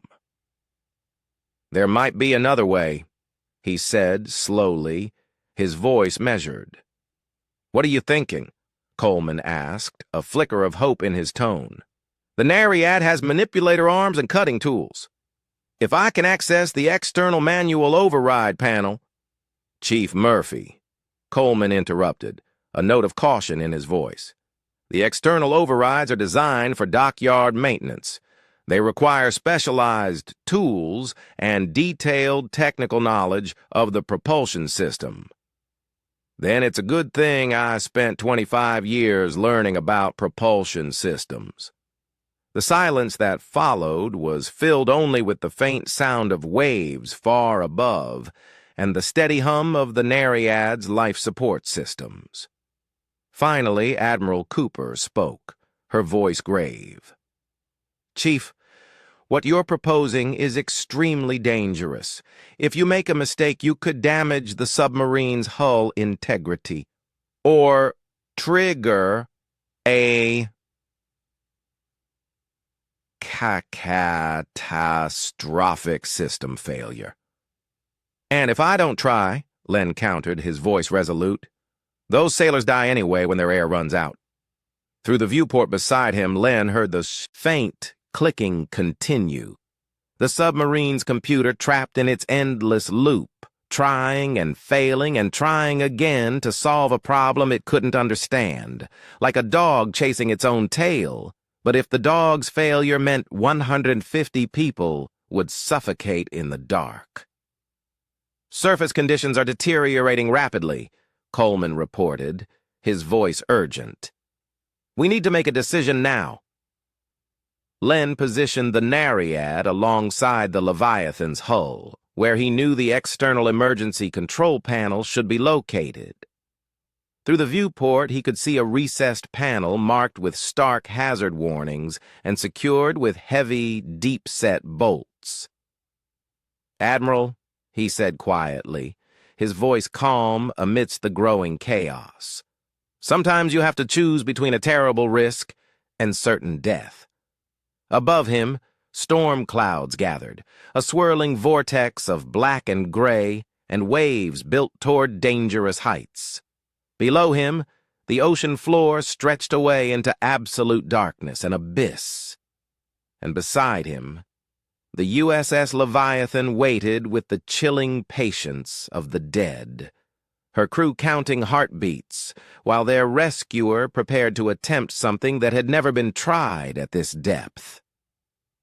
There might be another way, he said slowly, his voice measured. What are you thinking? Coleman asked, a flicker of hope in his tone. The Nereid has manipulator arms and cutting tools. If I can access the external manual override panel— Chief Murphy, Coleman interrupted, a note of caution in his voice. The external overrides are designed for dockyard maintenance. They require specialized tools and detailed technical knowledge of the propulsion system. Then it's a good thing I spent 25 years learning about propulsion systems. The silence that followed was filled only with the faint sound of waves far above and the steady hum of the Nereid's life support systems. Finally, Admiral Cooper spoke, her voice grave. Chief, what you're proposing is extremely dangerous. If you make a mistake, you could damage the submarine's hull integrity or trigger a catastrophic system failure. And if I don't try, Len countered, his voice resolute, those sailors die anyway when their air runs out. Through the viewport beside him, Len heard the faint clicking continue. The submarine's computer trapped in its endless loop, trying and failing and trying again to solve a problem it couldn't understand, like a dog chasing its own tail. But if the dog's failure meant 150 people would suffocate in the dark. Surface conditions are deteriorating rapidly, Coleman reported, his voice urgent. We need to make a decision now. Len positioned the Nereid alongside the Leviathan's hull, where he knew the external emergency control panel should be located. Through the viewport, he could see a recessed panel marked with stark hazard warnings and secured with heavy, deep-set bolts. Admiral, he said quietly, his voice calm amidst the growing chaos, Sometimes you have to choose between a terrible risk and certain death. Above him, storm clouds gathered, a swirling vortex of black and gray, and waves built toward dangerous heights. Below him, the ocean floor stretched away into absolute darkness, an abyss. And beside him, the USS Leviathan waited with the chilling patience of the dead, her crew counting heartbeats, while their rescuer prepared to attempt something that had never been tried at this depth.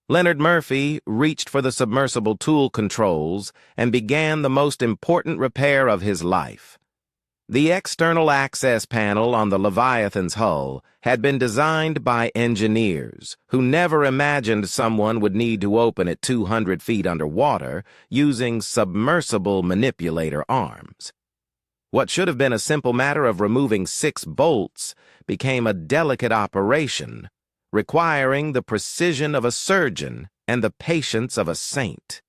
Leonard Murphy reached for the submersible tool controls and began the most important repair of his life. The external access panel on the Leviathan's hull had been designed by engineers who never imagined someone would need to open it 200 feet underwater using submersible manipulator arms. What should have been a simple matter of removing 6 bolts became a delicate operation, requiring the precision of a surgeon and the patience of a saint.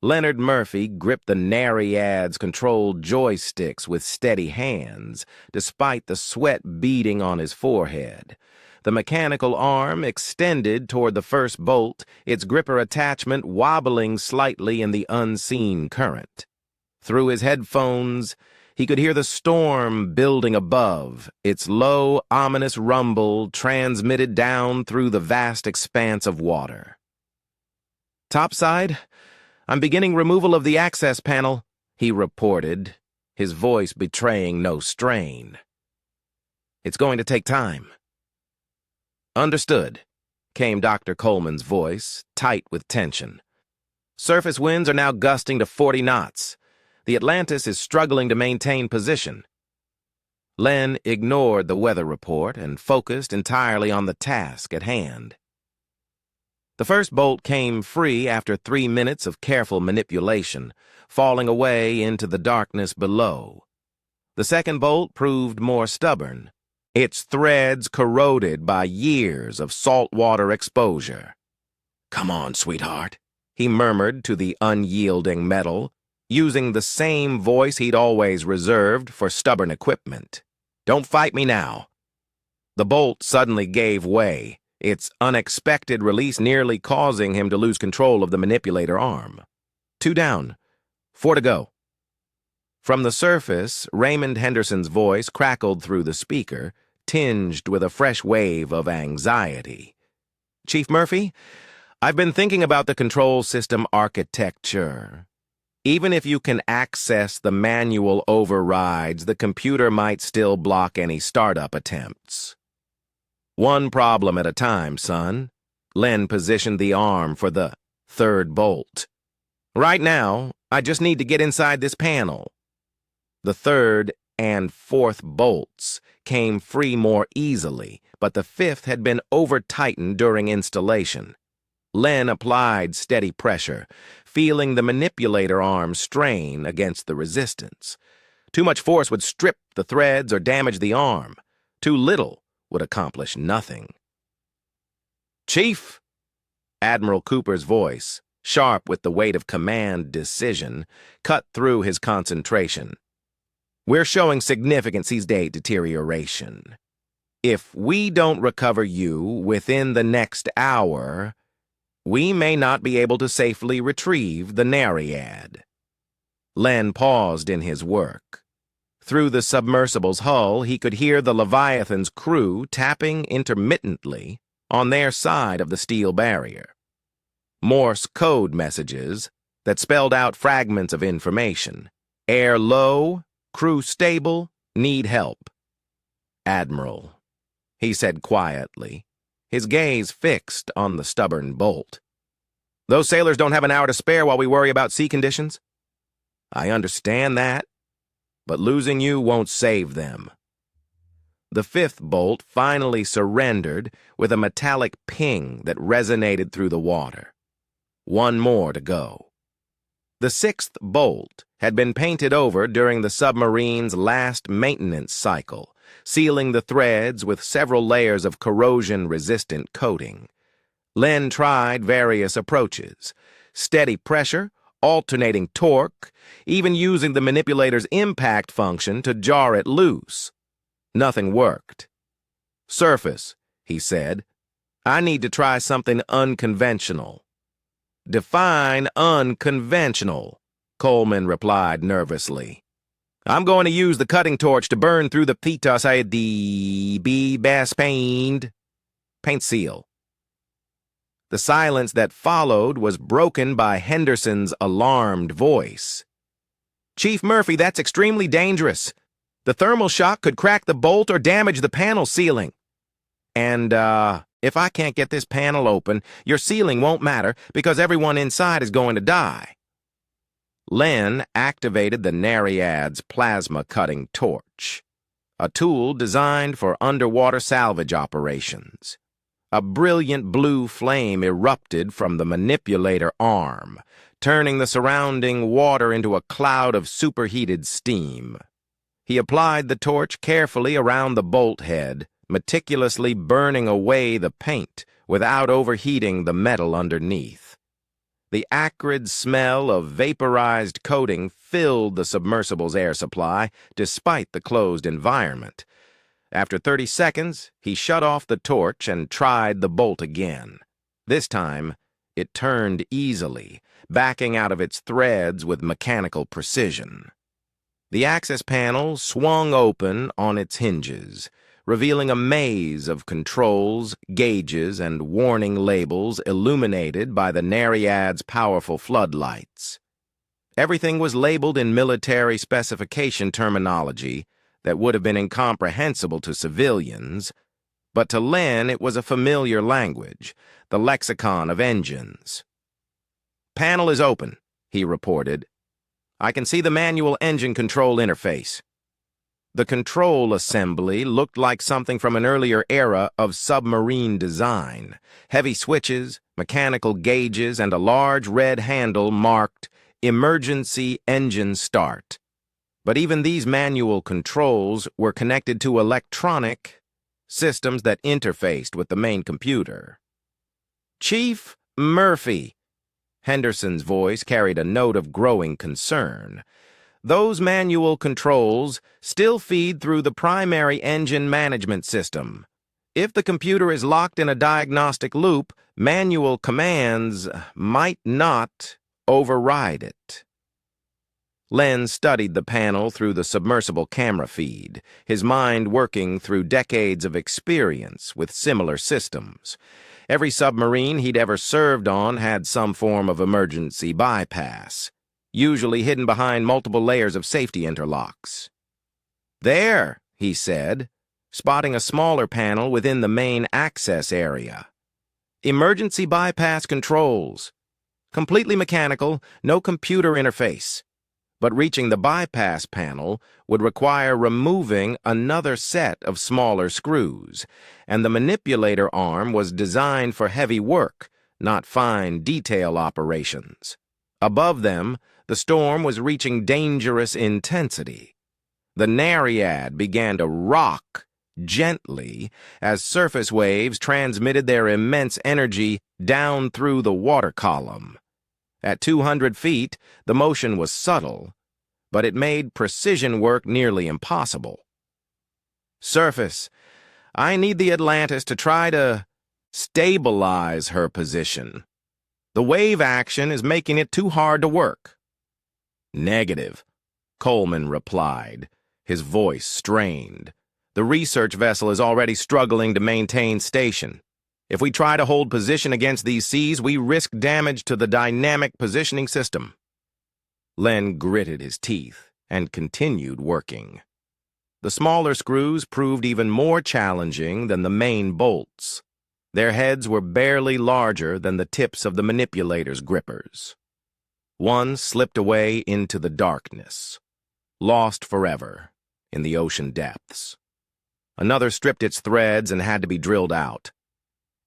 Leonard Murphy gripped the Nariad's controlled joysticks with steady hands, despite the sweat beading on his forehead. The mechanical arm extended toward the first bolt, its gripper attachment wobbling slightly in the unseen current. Through his headphones, he could hear the storm building above, its low, ominous rumble transmitted down through the vast expanse of water. "Topside, I'm beginning removal of the access panel," he reported, his voice betraying no strain. "It's going to take time." "Understood," came Dr. Coleman's voice, tight with tension. "Surface winds are now gusting to 40 knots. The Atlantis is struggling to maintain position." Len ignored the weather report and focused entirely on the task at hand. The first bolt came free after 3 minutes of careful manipulation, falling away into the darkness below. The second bolt proved more stubborn, its threads corroded by years of saltwater exposure. "Come on, sweetheart," he murmured to the unyielding metal, using the same voice he'd always reserved for stubborn equipment. "Don't fight me now." The bolt suddenly gave way, its unexpected release nearly causing him to lose control of the manipulator arm. 2 down, 4 to go. From the surface, Raymond Henderson's voice crackled through the speaker, tinged with a fresh wave of anxiety. "Chief Murphy, I've been thinking about the control system architecture. Even if you can access the manual overrides, the computer might still block any startup attempts." "One problem at a time, son." Len positioned the arm for the 3rd bolt. "Right now, I just need to get inside this panel." The 3rd and 4th bolts came free more easily, but the 5th had been over-tightened during installation. Len applied steady pressure, feeling the manipulator arm strain against the resistance. Too much force would strip the threads or damage the arm. Too little would accomplish nothing. "Chief!" Admiral Cooper's voice, sharp with the weight of command decision, cut through his concentration. "We're showing significant seize-date deterioration. If we don't recover you within the next hour, we may not be able to safely retrieve the Nariad." Len paused in his work. Through the submersible's hull, he could hear the Leviathan's crew tapping intermittently on their side of the steel barrier. Morse code messages that spelled out fragments of information. "Air low, crew stable, need help." "Admiral," he said quietly, his gaze fixed on the stubborn bolt. "Those sailors don't have an hour to spare while we worry about sea conditions." "I understand that, but losing you won't save them." The 5th bolt finally surrendered with a metallic ping that resonated through the water. 1 more to go. The 6th bolt had been painted over during the submarine's last maintenance cycle, sealing the threads with several layers of corrosion-resistant coating. Len tried various approaches: steady pressure, alternating torque, even using the manipulator's impact function to jar it loose. Nothing worked. "Surface," he said. "I need to try something unconventional." "Define unconventional," Coleman replied nervously. "I'm going to use the cutting torch to burn through the fetus paint seal." The silence that followed was broken by Henderson's alarmed voice. "Chief Murphy, that's extremely dangerous. The thermal shock could crack the bolt or damage the panel sealing. And, if I can't get this panel open, your sealing won't matter because everyone inside is going to die." Len activated the Nereid's plasma-cutting torch, a tool designed for underwater salvage operations. A brilliant blue flame erupted from the manipulator arm, turning the surrounding water into a cloud of superheated steam. He applied the torch carefully around the bolt head, meticulously burning away the paint without overheating the metal underneath. The acrid smell of vaporized coating filled the submersible's air supply despite the closed environment. After 30 seconds, he shut off the torch and tried the bolt again. This time, it turned easily, backing out of its threads with mechanical precision. The access panel swung open on its hinges, revealing a maze of controls, gauges, and warning labels illuminated by the Nereid's powerful floodlights. Everything was labeled in military specification terminology that would have been incomprehensible to civilians, but to Len it was a familiar language, the lexicon of engines. "Panel is open," he reported. "I can see the manual engine control interface." The control assembly looked like something from an earlier era of submarine design. Heavy switches, mechanical gauges, and a large red handle marked "Emergency Engine Start." But even these manual controls were connected to electronic systems that interfaced with the main computer. "Chief Murphy," Henderson's voice carried a note of growing concern. "Those manual controls still feed through the primary engine management system. If the computer is locked in a diagnostic loop, manual commands might not override it." Len studied the panel through the submersible camera feed, his mind working through decades of experience with similar systems. Every submarine he'd ever served on had some form of emergency bypass, usually hidden behind multiple layers of safety interlocks. "There," he said, spotting a smaller panel within the main access area. "Emergency bypass controls. Completely mechanical, no computer interface. But reaching the bypass panel would require removing another set of smaller screws, and the manipulator arm was designed for heavy work, not fine detail operations. Above them, the storm was reaching dangerous intensity. The Nereid began to rock gently as surface waves transmitted their immense energy down through the water column. At 200 feet, the motion was subtle, but it made precision work nearly impossible. "Surface, I need the Atlantis to try to stabilize her position. The wave action is making it too hard to work." "Negative," Coleman replied, his voice strained. "The research vessel is already struggling to maintain station. If we try to hold position against these seas, we risk damage to the dynamic positioning system." Len gritted his teeth and continued working. The smaller screws proved even more challenging than the main bolts. Their heads were barely larger than the tips of the manipulator's grippers. One slipped away into the darkness, lost forever in the ocean depths. Another stripped its threads and had to be drilled out.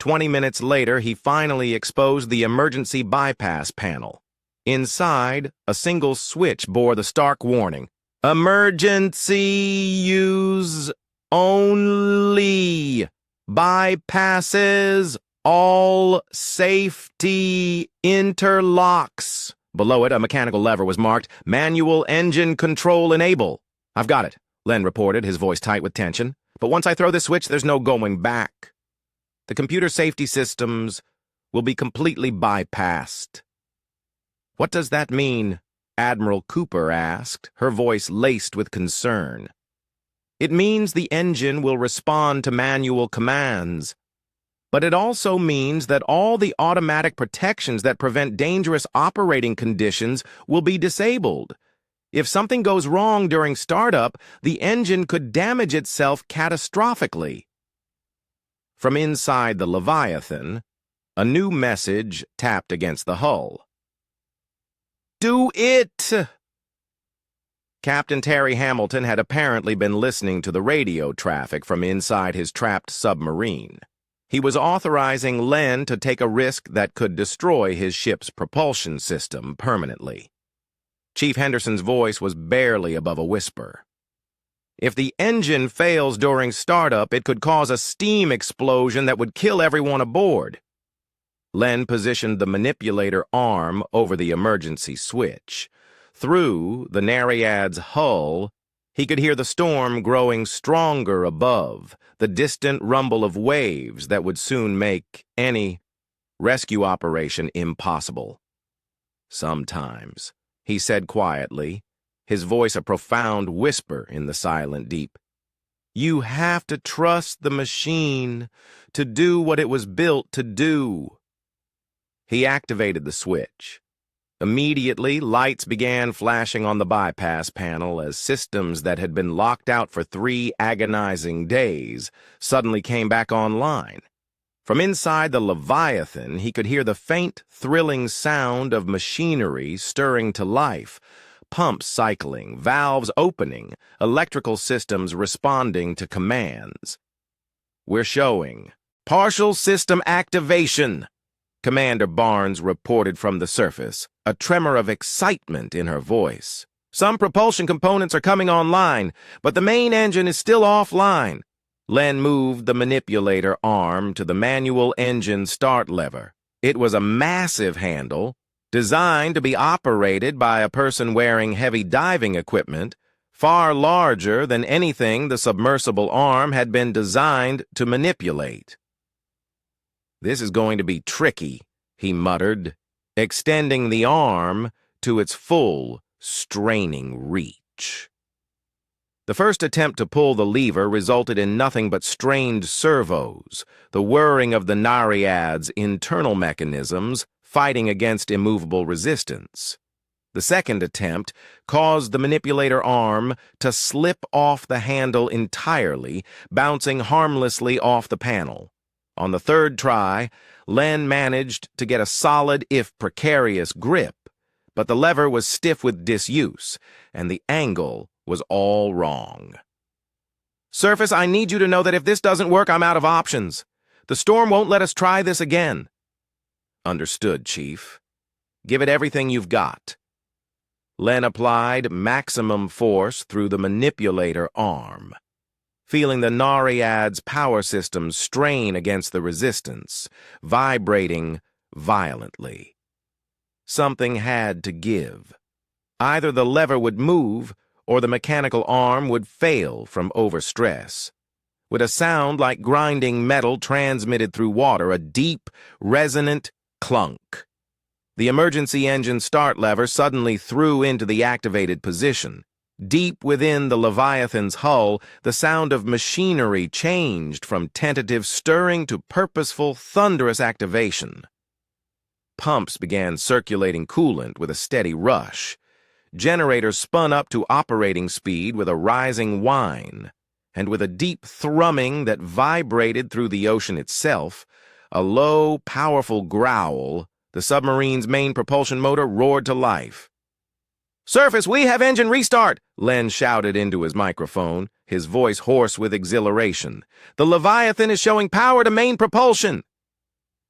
20 minutes later, he finally exposed the emergency bypass panel. Inside, a single switch bore the stark warning, "Emergency use only. Bypasses all safety interlocks." Below it, a mechanical lever was marked, "Manual engine control enable." "I've got it. Len reported, his voice tight with tension. "But once I throw this switch, there's no going back. The computer safety systems will be completely bypassed." "What does that mean?" Admiral Cooper asked, her voice laced with concern. "It means the engine will respond to manual commands. But it also means that all the automatic protections that prevent dangerous operating conditions will be disabled. If something goes wrong during startup, the engine could damage itself catastrophically." From inside the Leviathan, a new message tapped against the hull. "Do it!" Captain Terry Hamilton had apparently been listening to the radio traffic from inside his trapped submarine. He was authorizing Len to take a risk that could destroy his ship's propulsion system permanently. Chief Henderson's voice was barely above a whisper. "If the engine fails during startup, it could cause a steam explosion that would kill everyone aboard." Len positioned the manipulator arm over the emergency switch. Through the Nereid's hull, he could hear the storm growing stronger above, the distant rumble of waves that would soon make any rescue operation impossible. "Sometimes," he said quietly, his voice a profound whisper in the silent deep, "you have to trust the machine to do what it was built to do." He activated the switch. Immediately, lights began flashing on the bypass panel as systems that had been locked out for 3 agonizing days suddenly came back online. From inside the Leviathan, he could hear the faint, thrilling sound of machinery stirring to life, pumps cycling, valves opening, electrical systems responding to commands. "We're showing partial system activation," Commander Barnes reported from the surface, a tremor of excitement in her voice. "Some propulsion components are coming online, but the main engine is still offline." Len moved the manipulator arm to the manual engine start lever. It was a massive handle, designed to be operated by a person wearing heavy diving equipment, far larger than anything the submersible arm had been designed to manipulate. "This is going to be tricky," he muttered, extending the arm to its full, straining reach. The first attempt to pull the lever resulted in nothing but strained servos, the whirring of the Nereid's internal mechanisms fighting against immovable resistance. The second attempt caused the manipulator arm to slip off the handle entirely, bouncing harmlessly off the panel. On the third try, Len managed to get a solid, if precarious, grip, but the lever was stiff with disuse, and the angle was all wrong. "Surface, I need you to know that if this doesn't work, I'm out of options. The storm won't let us try this again." "Understood, Chief. Give it everything you've got." Len applied maximum force through the manipulator arm, feeling the Nereid's power systems strain against the resistance, vibrating violently. Something had to give. Either the lever would move, or the mechanical arm would fail from overstress. With a sound like grinding metal transmitted through water, a deep, resonant clunk. The emergency engine start lever suddenly threw into the activated position. Deep within the Leviathan's hull, the sound of machinery changed from tentative stirring to purposeful, thunderous activation. Pumps began circulating coolant with a steady rush. Generators spun up to operating speed with a rising whine, and with a deep thrumming that vibrated through the ocean itself, a low, powerful growl, the submarine's main propulsion motor roared to life. "Surface, we have engine restart!" Len shouted into his microphone, his voice hoarse with exhilaration. "The Leviathan is showing power to main propulsion!"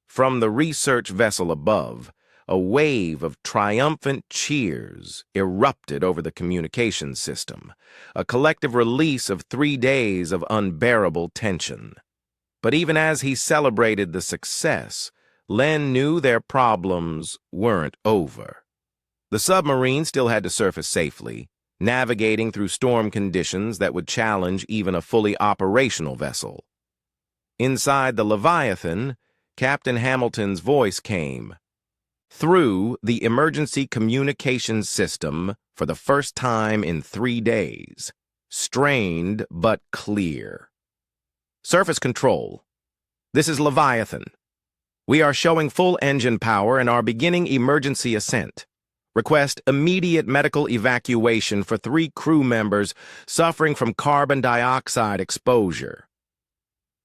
From the research vessel above, a wave of triumphant cheers erupted over the communications system, a collective release of 3 days of unbearable tension. But even as he celebrated the success, Len knew their problems weren't over. The submarine still had to surface safely, navigating through storm conditions that would challenge even a fully operational vessel. Inside the Leviathan, Captain Hamilton's voice came through the emergency communications system for the first time in 3 days. Strained but clear. Surface control. This is Leviathan. We are showing full engine power and are beginning emergency ascent. Request immediate medical evacuation for 3 crew members suffering from carbon dioxide exposure.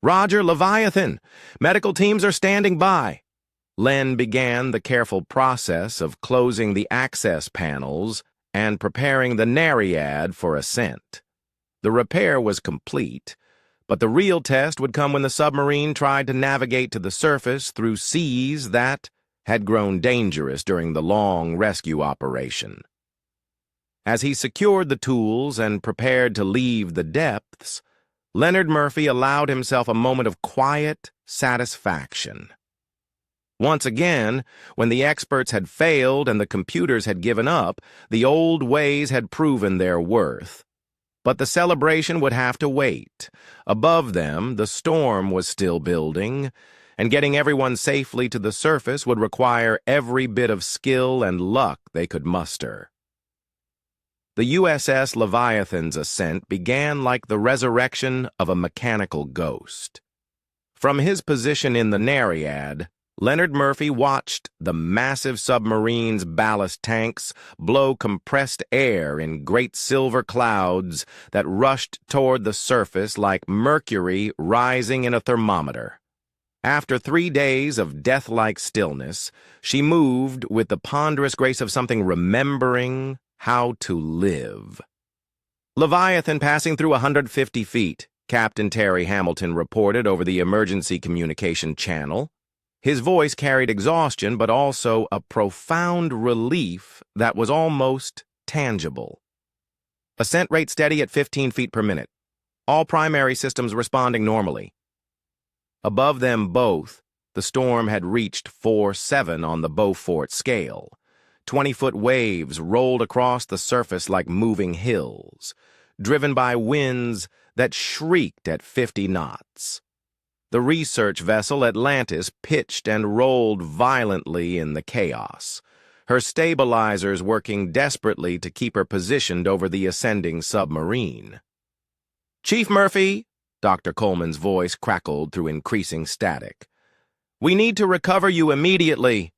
Roger, Leviathan. Medical teams are standing by. Len began the careful process of closing the access panels and preparing the Nereid for ascent. The repair was complete, but the real test would come when the submarine tried to navigate to the surface through seas that had grown dangerous during the long rescue operation. As he secured the tools and prepared to leave the depths, Leonard Murphy allowed himself a moment of quiet satisfaction. Once again, when the experts had failed and the computers had given up, the old ways had proven their worth. But the celebration would have to wait. Above them, the storm was still building, and getting everyone safely to the surface would require every bit of skill and luck they could muster. The USS Leviathan's ascent began like the resurrection of a mechanical ghost. From his position in the Nereid, Leonard Murphy watched the massive submarine's ballast tanks blow compressed air in great silver clouds that rushed toward the surface like mercury rising in a thermometer. After 3 days of death-like stillness, she moved with the ponderous grace of something remembering how to live. Leviathan passing through 150 feet, Captain Terry Hamilton reported over the emergency communication channel. His voice carried exhaustion, but also a profound relief that was almost tangible. Ascent rate steady at 15 feet per minute. All primary systems responding normally. Above them both, the storm had reached 4.7 on the Beaufort scale. 20-foot waves rolled across the surface like moving hills, driven by winds that shrieked at 50 knots. The research vessel Atlantis pitched and rolled violently in the chaos, her stabilizers working desperately to keep her positioned over the ascending submarine. "Chief Murphy," Dr. Coleman's voice crackled through increasing static. "We need to recover you immediately.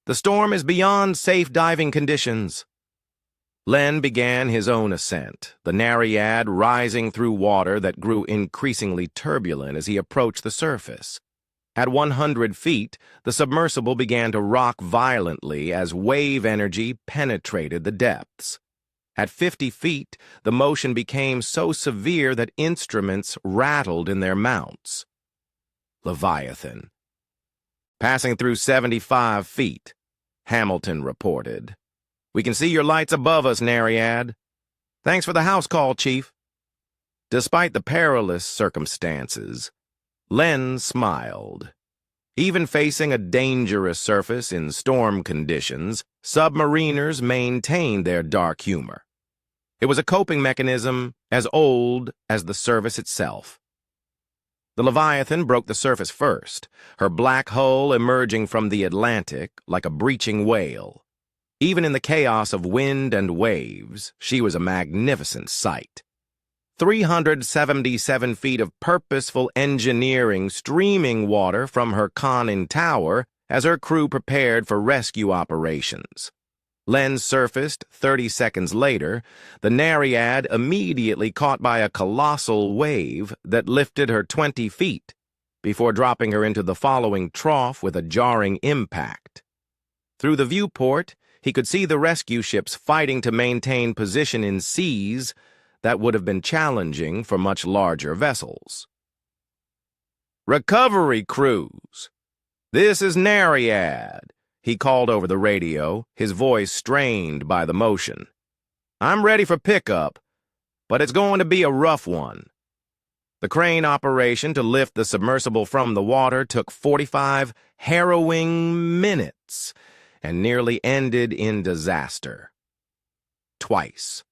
The storm is beyond safe diving conditions." Len began his own ascent, the Nereid rising through water that grew increasingly turbulent as he approached the surface. At 100 feet, the submersible began to rock violently as wave energy penetrated the depths. At 50 feet, the motion became so severe that instruments rattled in their mounts. Leviathan. Passing through 75 feet, Hamilton reported. "We can see your lights above us, Nereid. Thanks for the house call, Chief." Despite the perilous circumstances, Len smiled. Even facing a dangerous surface in storm conditions, submariners maintained their dark humor. It was a coping mechanism as old as the service itself. The Leviathan broke the surface first, her black hull emerging from the Atlantic like a breaching whale. Even in the chaos of wind and waves, she was a magnificent sight. 377 feet of purposeful engineering streaming water from her conning tower as her crew prepared for rescue operations. Len surfaced 30 seconds later, the Nereid immediately caught by a colossal wave that lifted her 20 feet before dropping her into the following trough with a jarring impact. Through the viewport, he could see the rescue ships fighting to maintain position in seas that would have been challenging for much larger vessels. "Recovery crews! This is Nereid," he called over the radio, his voice strained by the motion. "I'm ready for pickup, but it's going to be a rough one." The crane operation to lift the submersible from the water took 45 harrowing minutes and nearly ended in disaster. Twice.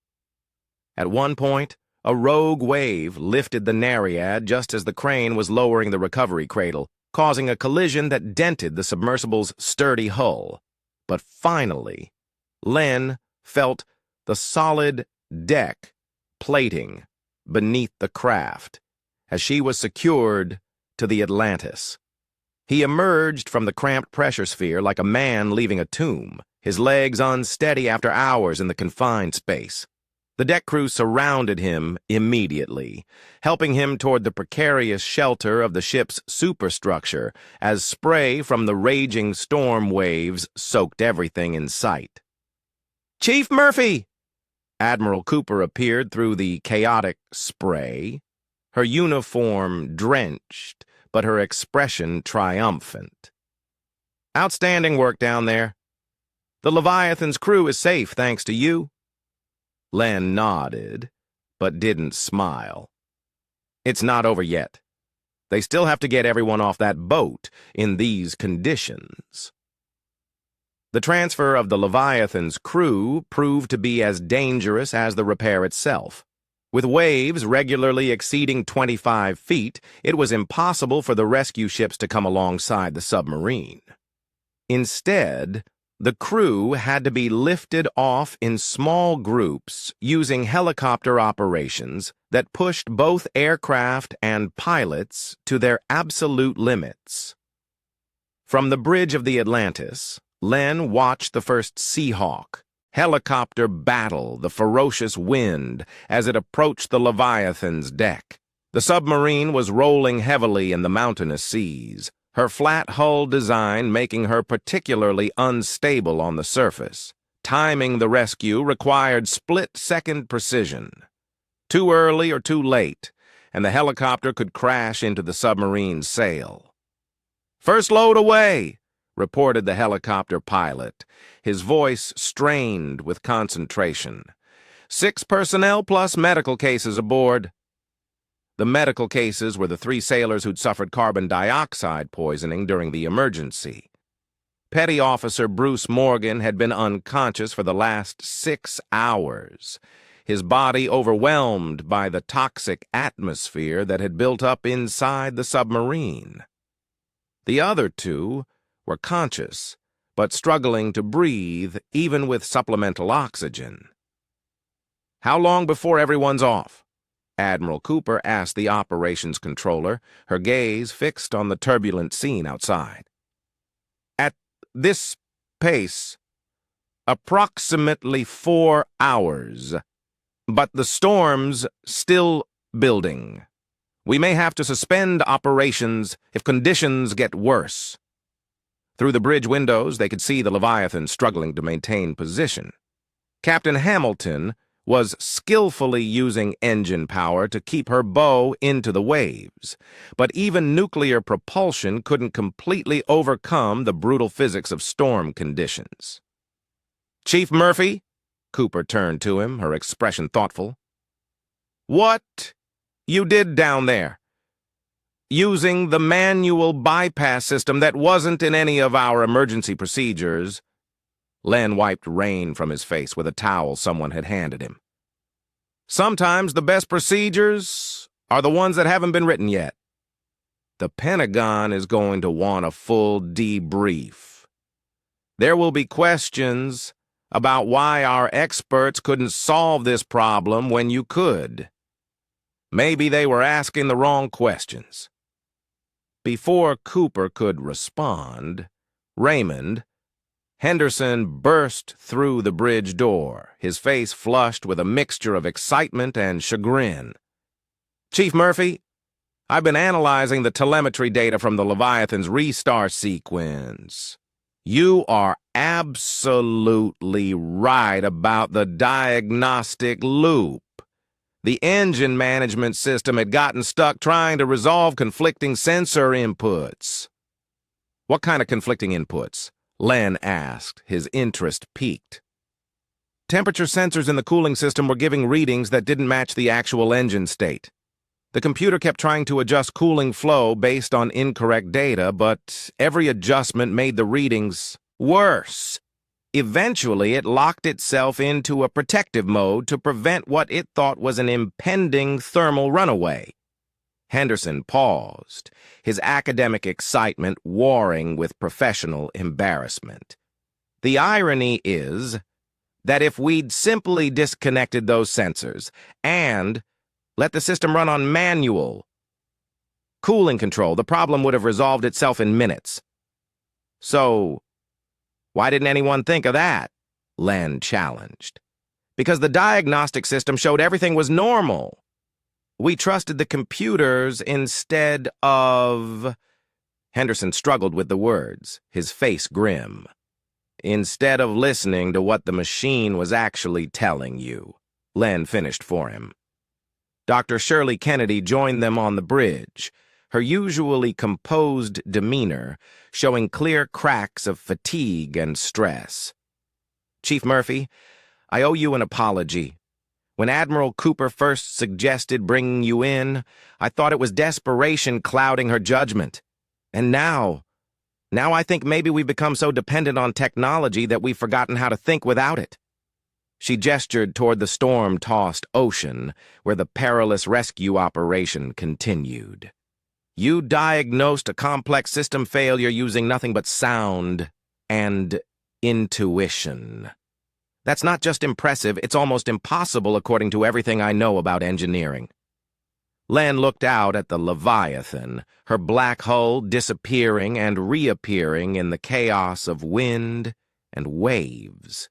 At one point, a rogue wave lifted the Nereid just as the crane was lowering the recovery cradle, causing a collision that dented the submersible's sturdy hull. But finally, Len felt the solid deck plating beneath the craft as she was secured to the Atlantis. He emerged from the cramped pressure sphere like a man leaving a tomb, his legs unsteady after hours in the confined space. The deck crew surrounded him immediately, helping him toward the precarious shelter of the ship's superstructure as spray from the raging storm waves soaked everything in sight. "Chief Murphy!" Admiral Cooper appeared through the chaotic spray, her uniform drenched, but her expression triumphant. "Outstanding work down there. The Leviathan's crew is safe thanks to you." Len nodded, but didn't smile. "It's not over yet. They still have to get everyone off that boat in these conditions." The transfer of the Leviathan's crew proved to be as dangerous as the repair itself. With waves regularly exceeding 25 feet, it was impossible for the rescue ships to come alongside the submarine. Instead, the crew had to be lifted off in small groups using helicopter operations that pushed both aircraft and pilots to their absolute limits. From the bridge of the Atlantis, Len watched the first Seahawk helicopter battle the ferocious wind as it approached the Leviathan's deck. The submarine was rolling heavily in the mountainous seas, her flat hull design making her particularly unstable on the surface. Timing the rescue required split-second precision. Too early or too late, and the helicopter could crash into the submarine's sail. "First load away," reported the helicopter pilot, his voice strained with concentration. 6 personnel plus medical cases aboard." The medical cases were the 3 sailors who'd suffered carbon dioxide poisoning during the emergency. Petty Officer Bruce Morgan had been unconscious for the last 6 hours, his body overwhelmed by the toxic atmosphere that had built up inside the submarine. The other 2 were conscious, but struggling to breathe even with supplemental oxygen. "How long before everyone's off?" Admiral Cooper asked the operations controller, her gaze fixed on the turbulent scene outside. "At this pace, approximately 4 hours. But the storm's still building. We may have to suspend operations if conditions get worse." Through the bridge windows, they could see the Leviathan struggling to maintain position. Captain Hamilton was skillfully using engine power to keep her bow into the waves, but even nuclear propulsion couldn't completely overcome the brutal physics of storm conditions. "Chief Murphy?" Cooper turned to him, her expression thoughtful. "What you did down there? Using the manual bypass system that wasn't in any of our emergency procedures." Len wiped rain from his face with a towel someone had handed him. "Sometimes the best procedures are the ones that haven't been written yet. The Pentagon is going to want a full debrief. There will be questions about why our experts couldn't solve this problem when you could. Maybe they were asking the wrong questions." Before Cooper could respond, Raymond Henderson burst through the bridge door, his face flushed with a mixture of excitement and chagrin. "Chief Murphy, I've been analyzing the telemetry data from the Leviathan's restart sequence. You are absolutely right about the diagnostic loop. The engine management system had gotten stuck trying to resolve conflicting sensor inputs." "What kind of conflicting inputs?" Len asked, his interest piqued. "Temperature sensors in the cooling system were giving readings that didn't match the actual engine state. The computer kept trying to adjust cooling flow based on incorrect data, but every adjustment made the readings worse. Eventually, it locked itself into a protective mode to prevent what it thought was an impending thermal runaway. Henderson paused, his academic excitement warring with professional embarrassment. The irony is that if we'd simply disconnected those sensors and let the system run on manual cooling control, the problem would have resolved itself in minutes. So, why didn't anyone think of that? Len challenged. Because the diagnostic system showed everything was normal. We trusted the computers instead of... Henderson struggled with the words, his face grim. Instead of listening to what the machine was actually telling you, Len finished for him. Dr. Shirley Kennedy joined them on the bridge, her usually composed demeanor showing clear cracks of fatigue and stress. Chief Murphy, I owe you an apology. When Admiral Cooper first suggested bringing you in, I thought it was desperation clouding her judgment. And now I think maybe we've become so dependent on technology that we've forgotten how to think without it. She gestured toward the storm-tossed ocean, where the perilous rescue operation continued. You diagnosed a complex system failure using nothing but sound and intuition. That's not just impressive, it's almost impossible according to everything I know about engineering. Len looked out at the Leviathan, her black hull disappearing and reappearing in the chaos of wind and waves.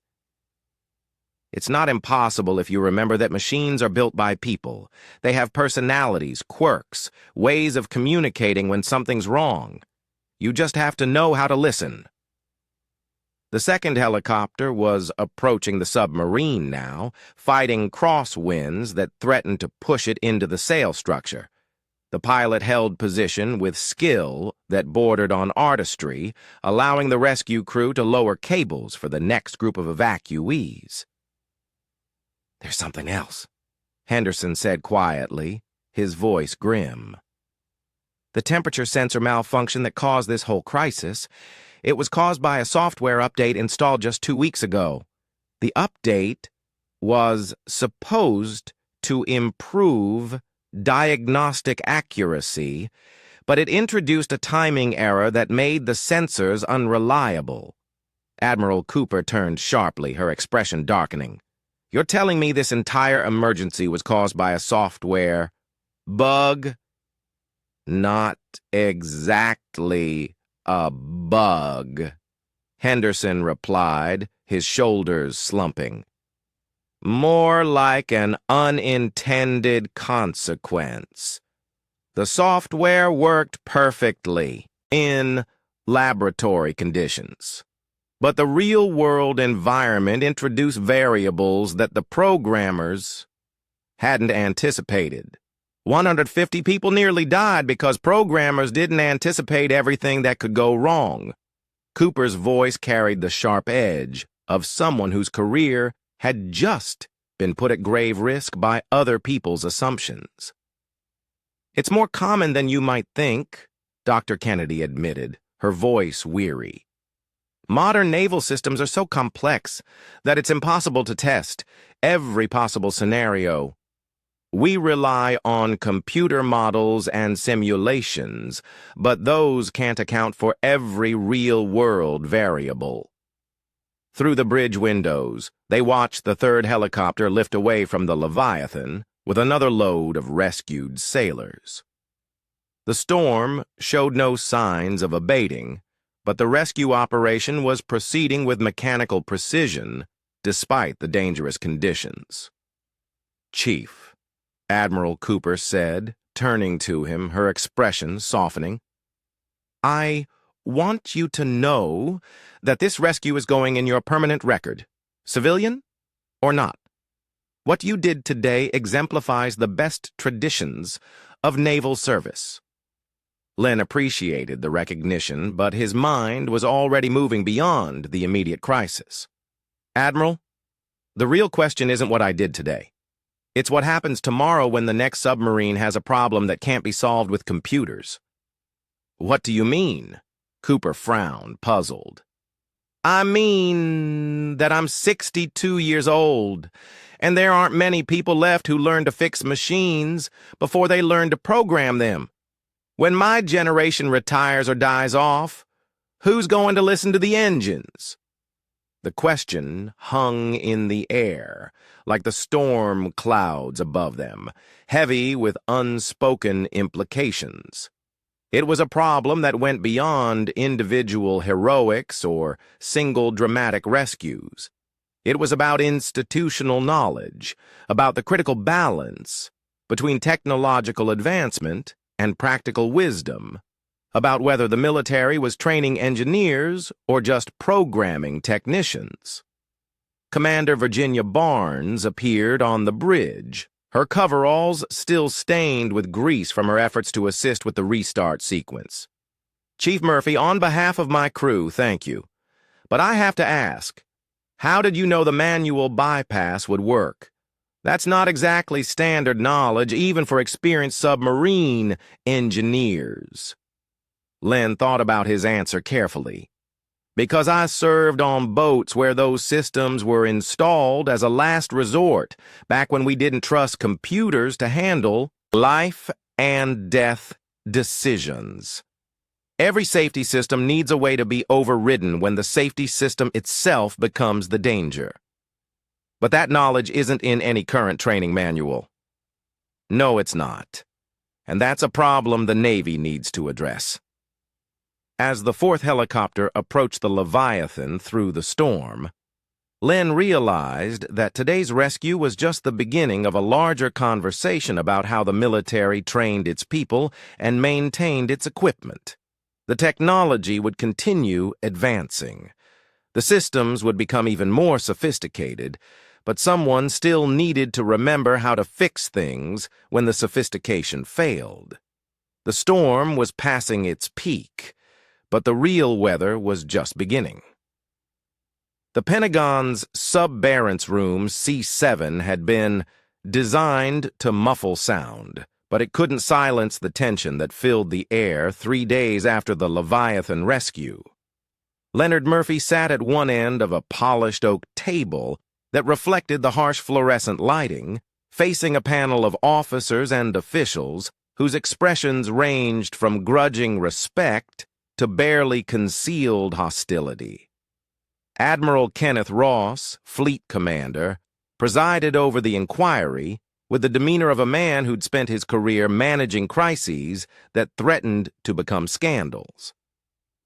It's not impossible if you remember that machines are built by people. They have personalities, quirks, ways of communicating when something's wrong. You just have to know how to listen. The second helicopter was approaching the submarine now, fighting crosswinds that threatened to push it into the sail structure. The pilot held position with skill that bordered on artistry, allowing the rescue crew to lower cables for the next group of evacuees. There's something else, Henderson said quietly, his voice grim. The temperature sensor malfunction that caused this whole crisis, it was caused by a software update installed just 2 weeks ago. The update was supposed to improve diagnostic accuracy, but it introduced a timing error that made the sensors unreliable. Admiral Cooper turned sharply, her expression darkening. You're telling me this entire emergency was caused by a software bug? Not exactly a bug, Henderson replied, his shoulders slumping. More like an unintended consequence. The software worked perfectly in laboratory conditions. But the real-world environment introduced variables that the programmers hadn't anticipated. 150 people nearly died because programmers didn't anticipate everything that could go wrong. Cooper's voice carried the sharp edge of someone whose career had just been put at grave risk by other people's assumptions. It's more common than you might think, Dr. Kennedy admitted, her voice weary. Modern naval systems are so complex that it's impossible to test every possible scenario. We rely on computer models and simulations, but those can't account for every real-world variable. Through the bridge windows, they watched the third helicopter lift away from the Leviathan with another load of rescued sailors. The storm showed no signs of abating, but the rescue operation was proceeding with mechanical precision despite the dangerous conditions. Chief, Admiral Cooper said, turning to him, her expression softening, I want you to know that this rescue is going in your permanent record, civilian or not. What you did today exemplifies the best traditions of naval service. Len appreciated the recognition, but his mind was already moving beyond the immediate crisis. Admiral, the real question isn't what I did today. It's what happens tomorrow when the next submarine has a problem that can't be solved with computers. What do you mean? Cooper frowned, puzzled. I mean that I'm 62 years old, and there aren't many people left who learn to fix machines before they learn to program them. When my generation retires or dies off, who's going to listen to the engines? The question hung in the air, like the storm clouds above them, heavy with unspoken implications. It was a problem that went beyond individual heroics or single dramatic rescues. It was about institutional knowledge, about the critical balance between technological advancement and practical wisdom, about whether the military was training engineers or just programming technicians. Commander Virginia Barnes appeared on the bridge, her coveralls still stained with grease from her efforts to assist with the restart sequence. "Chief Murphy, on behalf of my crew, thank you. But I have to ask, how did you know the manual bypass would work? That's not exactly standard knowledge, even for experienced submarine engineers." Len thought about his answer carefully. "Because I served on boats where those systems were installed as a last resort, back when we didn't trust computers to handle life and death decisions. Every safety system needs a way to be overridden when the safety system itself becomes the danger. But that knowledge isn't in any current training manual. No, it's not. And that's a problem the Navy needs to address." As the fourth helicopter approached the Leviathan through the storm, Len realized that today's rescue was just the beginning of a larger conversation about how the military trained its people and maintained its equipment. The technology would continue advancing. The systems would become even more sophisticated, but someone still needed to remember how to fix things when the sophistication failed. The storm was passing its peak, but the real weather was just beginning. The Pentagon's sub-Barents room C7 had been designed to muffle sound, but it couldn't silence the tension that filled the air 3 days after the Leviathan rescue. Leonard Murphy sat at one end of a polished oak table that reflected the harsh fluorescent lighting, facing a panel of officers and officials whose expressions ranged from grudging respect to barely concealed hostility. Admiral Kenneth Ross, fleet commander, presided over the inquiry with the demeanor of a man who'd spent his career managing crises that threatened to become scandals.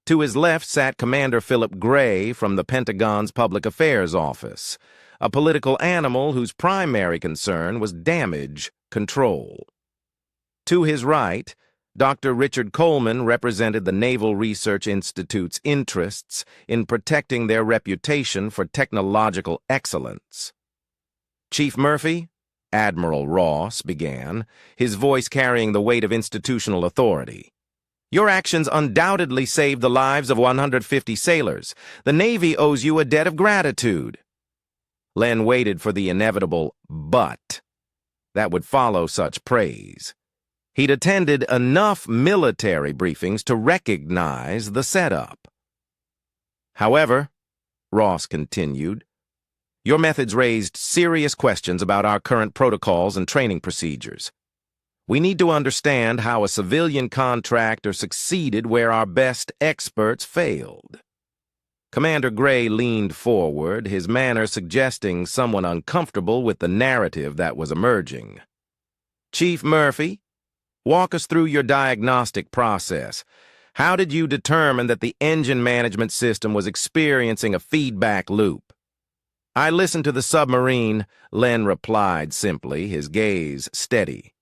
To his left sat Commander Philip Gray from the Pentagon's Public Affairs Office, a political animal whose primary concern was damage control. To his right, Dr. Richard Coleman represented the Naval Research Institute's interests in protecting their reputation for technological excellence. "Chief Murphy," Admiral Ross began, his voice carrying the weight of institutional authority, "your actions undoubtedly saved the lives of 150 sailors. The Navy owes you a debt of gratitude." Len waited for the inevitable "but" that would follow such praise. He'd attended enough military briefings to recognize the setup. "However," Ross continued, "your methods raised serious questions about our current protocols and training procedures. We need to understand how a civilian contractor succeeded where our best experts failed." Commander Gray leaned forward, his manner suggesting someone uncomfortable with the narrative that was emerging. "Chief Murphy, walk us through your diagnostic process. How did you determine that the engine management system was experiencing a feedback loop?" "I listened to the submarine," Len replied simply, his gaze steady.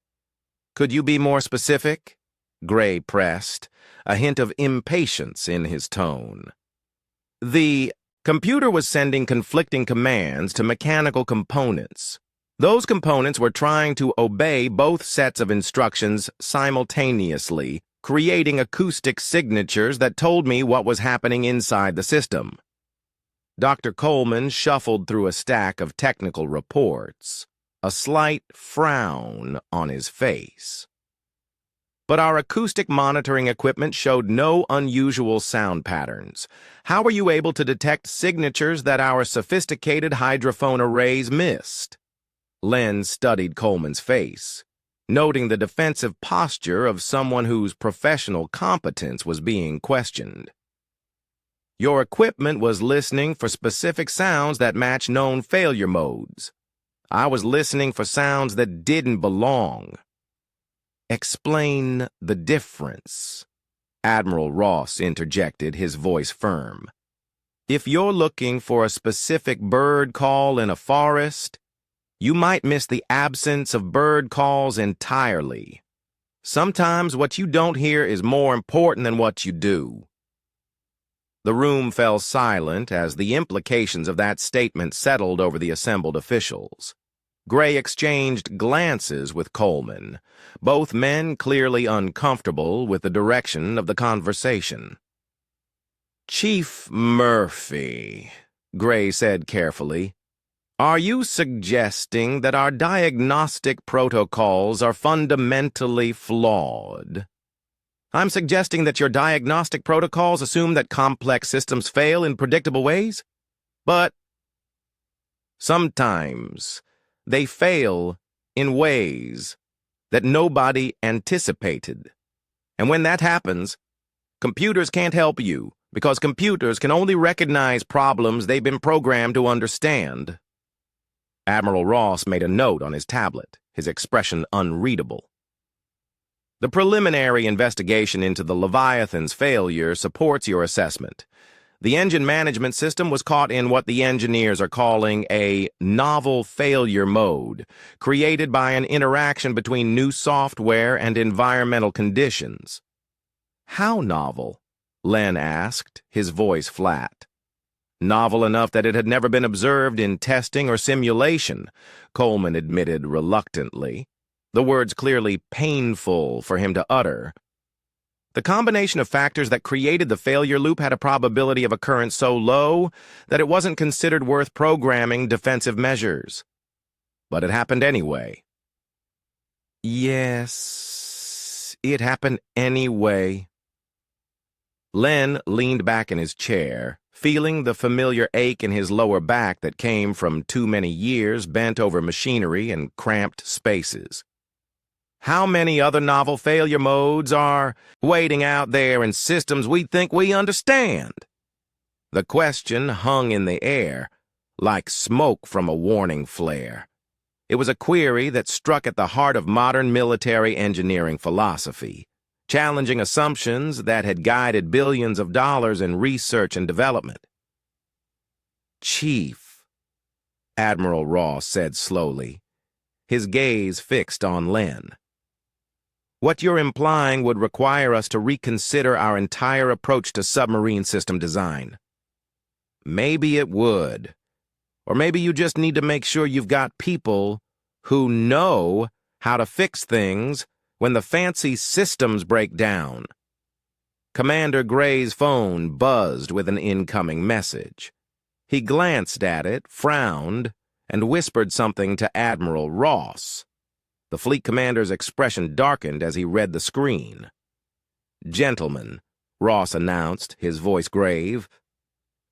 "Could you be more specific?" Gray pressed, a hint of impatience in his tone. "The computer was sending conflicting commands to mechanical components. Those components were trying to obey both sets of instructions simultaneously, creating acoustic signatures that told me what was happening inside the system." Dr. Coleman shuffled through a stack of technical reports, a slight frown on his face. but our acoustic monitoring equipment showed no unusual sound patterns. How were you able to detect signatures that our sophisticated hydrophone arrays missed? Len studied Coleman's face, noting the defensive posture of someone whose professional competence was being questioned. Your equipment was listening for specific sounds that match known failure modes. I was listening for sounds that didn't belong. Explain the difference. Admiral Ross interjected, his voice firm. If you're looking for a specific bird call in a forest, you might miss the absence of bird calls entirely. Sometimes what you don't hear is more important than what you do. The room fell silent as the implications of that statement settled over the assembled officials. Gray exchanged glances with Coleman, both men clearly uncomfortable with the direction of the conversation. Chief Murphy, Gray said carefully, are you suggesting that our diagnostic protocols are fundamentally flawed? I'm suggesting that your diagnostic protocols assume that complex systems fail in predictable ways, but sometimes they fail in ways that nobody anticipated. And when that happens, computers can't help you because computers can only recognize problems they've been programmed to understand. Admiral Ross made a note on his tablet, his expression unreadable. The preliminary investigation into the Leviathan's failure supports your assessment. The engine management system was caught in what the engineers are calling a novel failure mode, created by an interaction between new software and environmental conditions. How novel? Len asked, his voice flat. Novel enough that it had never been observed in testing or simulation, Coleman admitted reluctantly, the words clearly painful for him to utter. The combination of factors that created the failure loop had a probability of occurrence so low that it wasn't considered worth programming defensive measures. But it happened anyway. Yes, it happened anyway. Len leaned back in his chair, feeling the familiar ache in his lower back that came from too many years bent over machinery and cramped spaces. How many other novel failure modes are waiting out there in systems we think we understand? The question hung in the air, like smoke from a warning flare. It was a query that struck at the heart of modern military engineering philosophy, challenging assumptions that had guided billions of dollars in research and development. Chief, Admiral Ross said slowly, his gaze fixed on Len. What you're implying would require us to reconsider our entire approach to submarine system design. Maybe it would. Or maybe you just need to make sure you've got people who know how to fix things when the fancy systems break down. Commander Gray's phone buzzed with an incoming message. He glanced at it, frowned, and whispered something to Admiral Ross. The fleet commander's expression darkened as he read the screen. Gentlemen, Ross announced, his voice grave,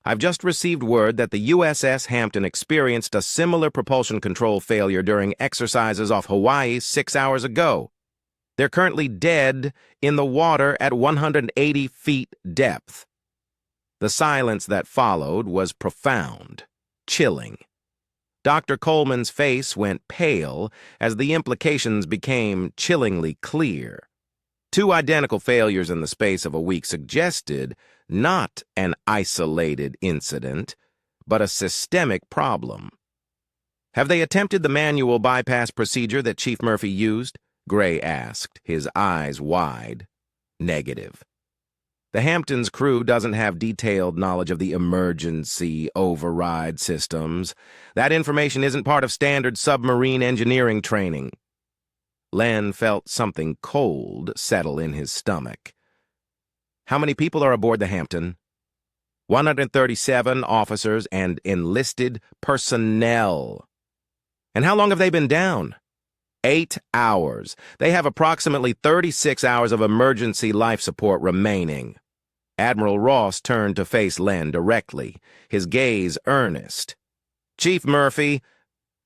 I've just received word that the USS Hampton experienced a similar propulsion control failure during exercises off Hawaii 6 hours ago. They're currently dead in the water at 180 feet depth. The silence that followed was profound, chilling. Dr. Coleman's face went pale as the implications became chillingly clear. Two identical failures in the space of a week suggested not an isolated incident, but a systemic problem. Have they attempted the manual bypass procedure that Chief Murphy used? Gray asked, his eyes wide. Negative. The Hampton's crew doesn't have detailed knowledge of the emergency override systems. That information isn't part of standard submarine engineering training. Len felt something cold settle in his stomach. How many people are aboard the Hampton? 137 officers and enlisted personnel. And how long have they been down? 8 hours. They have approximately 36 hours of emergency life support remaining. Admiral Ross turned to face Len directly, his gaze earnest. Chief Murphy,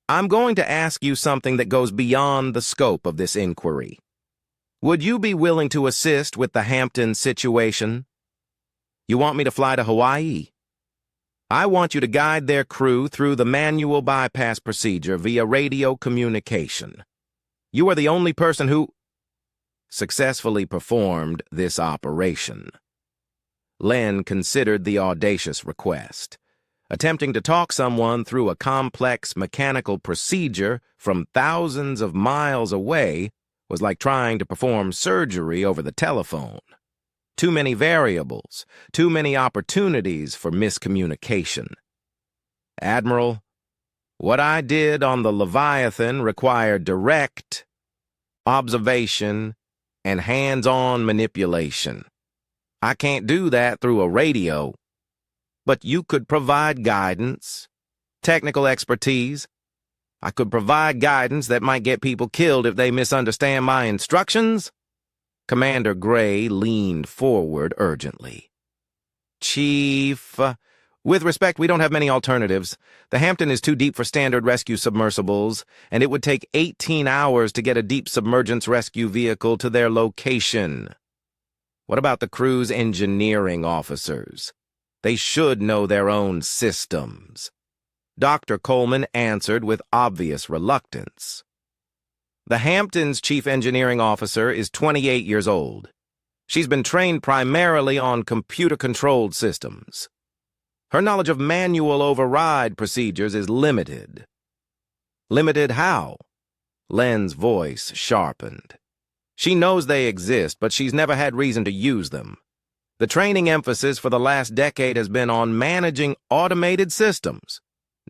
I'm going to ask you something that goes beyond the scope of this inquiry. Would you be willing to assist with the Hampton situation? You want me to fly to Hawaii? I want you to guide their crew through the manual bypass procedure via radio communication. You are the only person who successfully performed this operation. Len considered the audacious request. Attempting to talk someone through a complex mechanical procedure from thousands of miles away was like trying to perform surgery over the telephone. Too many variables, too many opportunities for miscommunication. Admiral, what I did on the Leviathan required direct observation and hands-on manipulation. I can't do that through a radio, but you could provide guidance, technical expertise. I could provide guidance that might get people killed if they misunderstand my instructions. Commander Gray leaned forward urgently. Chief, with respect, we don't have many alternatives. The Hampton is too deep for standard rescue submersibles, and it would take 18 hours to get a deep submergence rescue vehicle to their location. What about the crew's engineering officers? They should know their own systems. Dr. Coleman answered with obvious reluctance. The Hampton's chief engineering officer is 28 years old. She's been trained primarily on computer-controlled systems. Her knowledge of manual override procedures is limited. Limited how? Len's voice sharpened. She knows they exist, but she's never had reason to use them. The training emphasis for the last decade has been on managing automated systems,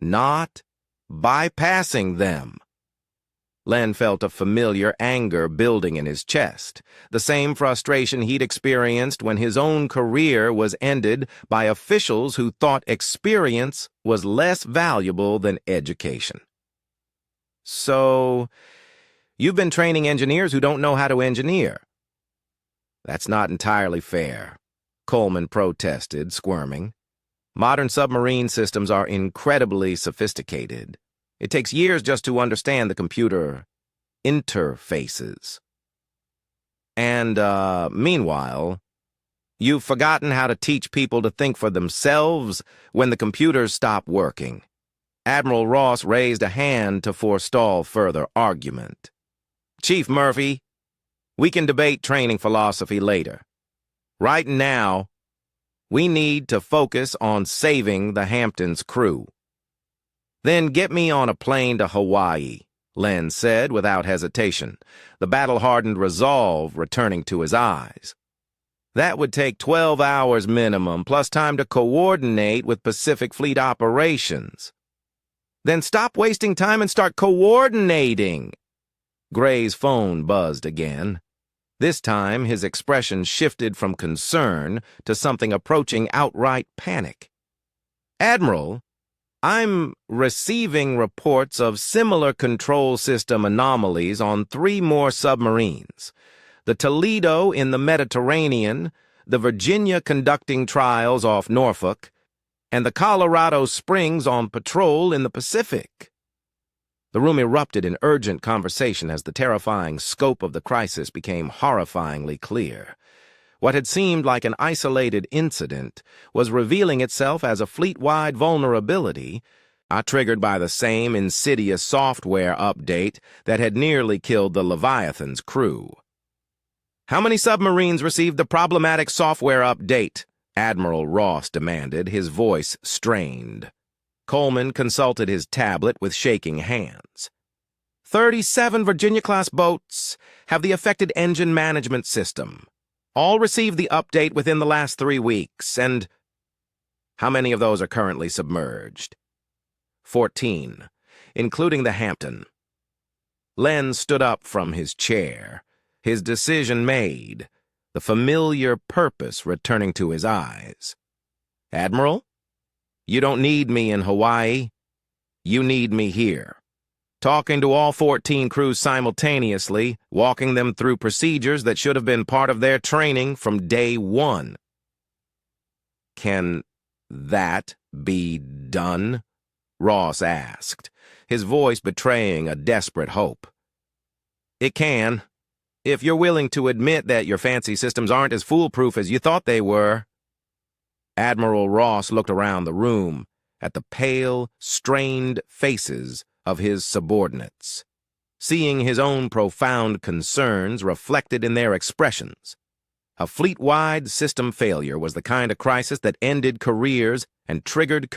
not bypassing them. Len felt a familiar anger building in his chest, the same frustration he'd experienced when his own career was ended by officials who thought experience was less valuable than education. So, you've been training engineers who don't know how to engineer. That's not entirely fair, Coleman protested, squirming. Modern submarine systems are incredibly sophisticated. It takes years just to understand the computer interfaces. And, meanwhile, you've forgotten how to teach people to think for themselves when the computers stop working. Admiral Ross raised a hand to forestall further argument. Chief Murphy, we can debate training philosophy later. Right now, we need to focus on saving the Hampton's crew. Then get me on a plane to Hawaii, Len said without hesitation, the battle-hardened resolve returning to his eyes. That would take 12 hours minimum, plus time to coordinate with Pacific Fleet operations. Then stop wasting time and start coordinating. Gray's phone buzzed again. This time, his expression shifted from concern to something approaching outright panic. Admiral, I'm receiving reports of similar control system anomalies on 3 more submarines. The Toledo in the Mediterranean, the Virginia conducting trials off Norfolk, and the Colorado Springs on patrol in the Pacific. The room erupted in urgent conversation as the terrifying scope of the crisis became horrifyingly clear. What had seemed like an isolated incident was revealing itself as a fleet-wide vulnerability, triggered by the same insidious software update that had nearly killed the Leviathan's crew. How many submarines received the problematic software update? Admiral Ross demanded, his voice strained. Coleman consulted his tablet with shaking hands. 37 Virginia-class boats have the affected engine management system. All received the update within the last 3 weeks, and how many of those are currently submerged? 14, including the Hampton. Len stood up from his chair, his decision made, the familiar purpose returning to his eyes. Admiral, you don't need me in Hawaii. You need me here. talking to all 14 crews simultaneously, walking them through procedures that should have been part of their training from day one. Can that be done? Ross asked, his voice betraying a desperate hope. It can, if you're willing to admit that your fancy systems aren't as foolproof as you thought they were. Admiral Ross looked around the room at the pale, strained faces of his subordinates, seeing his own profound concerns reflected in their expressions. A fleet-wide system failure was the kind of crisis that ended careers and triggered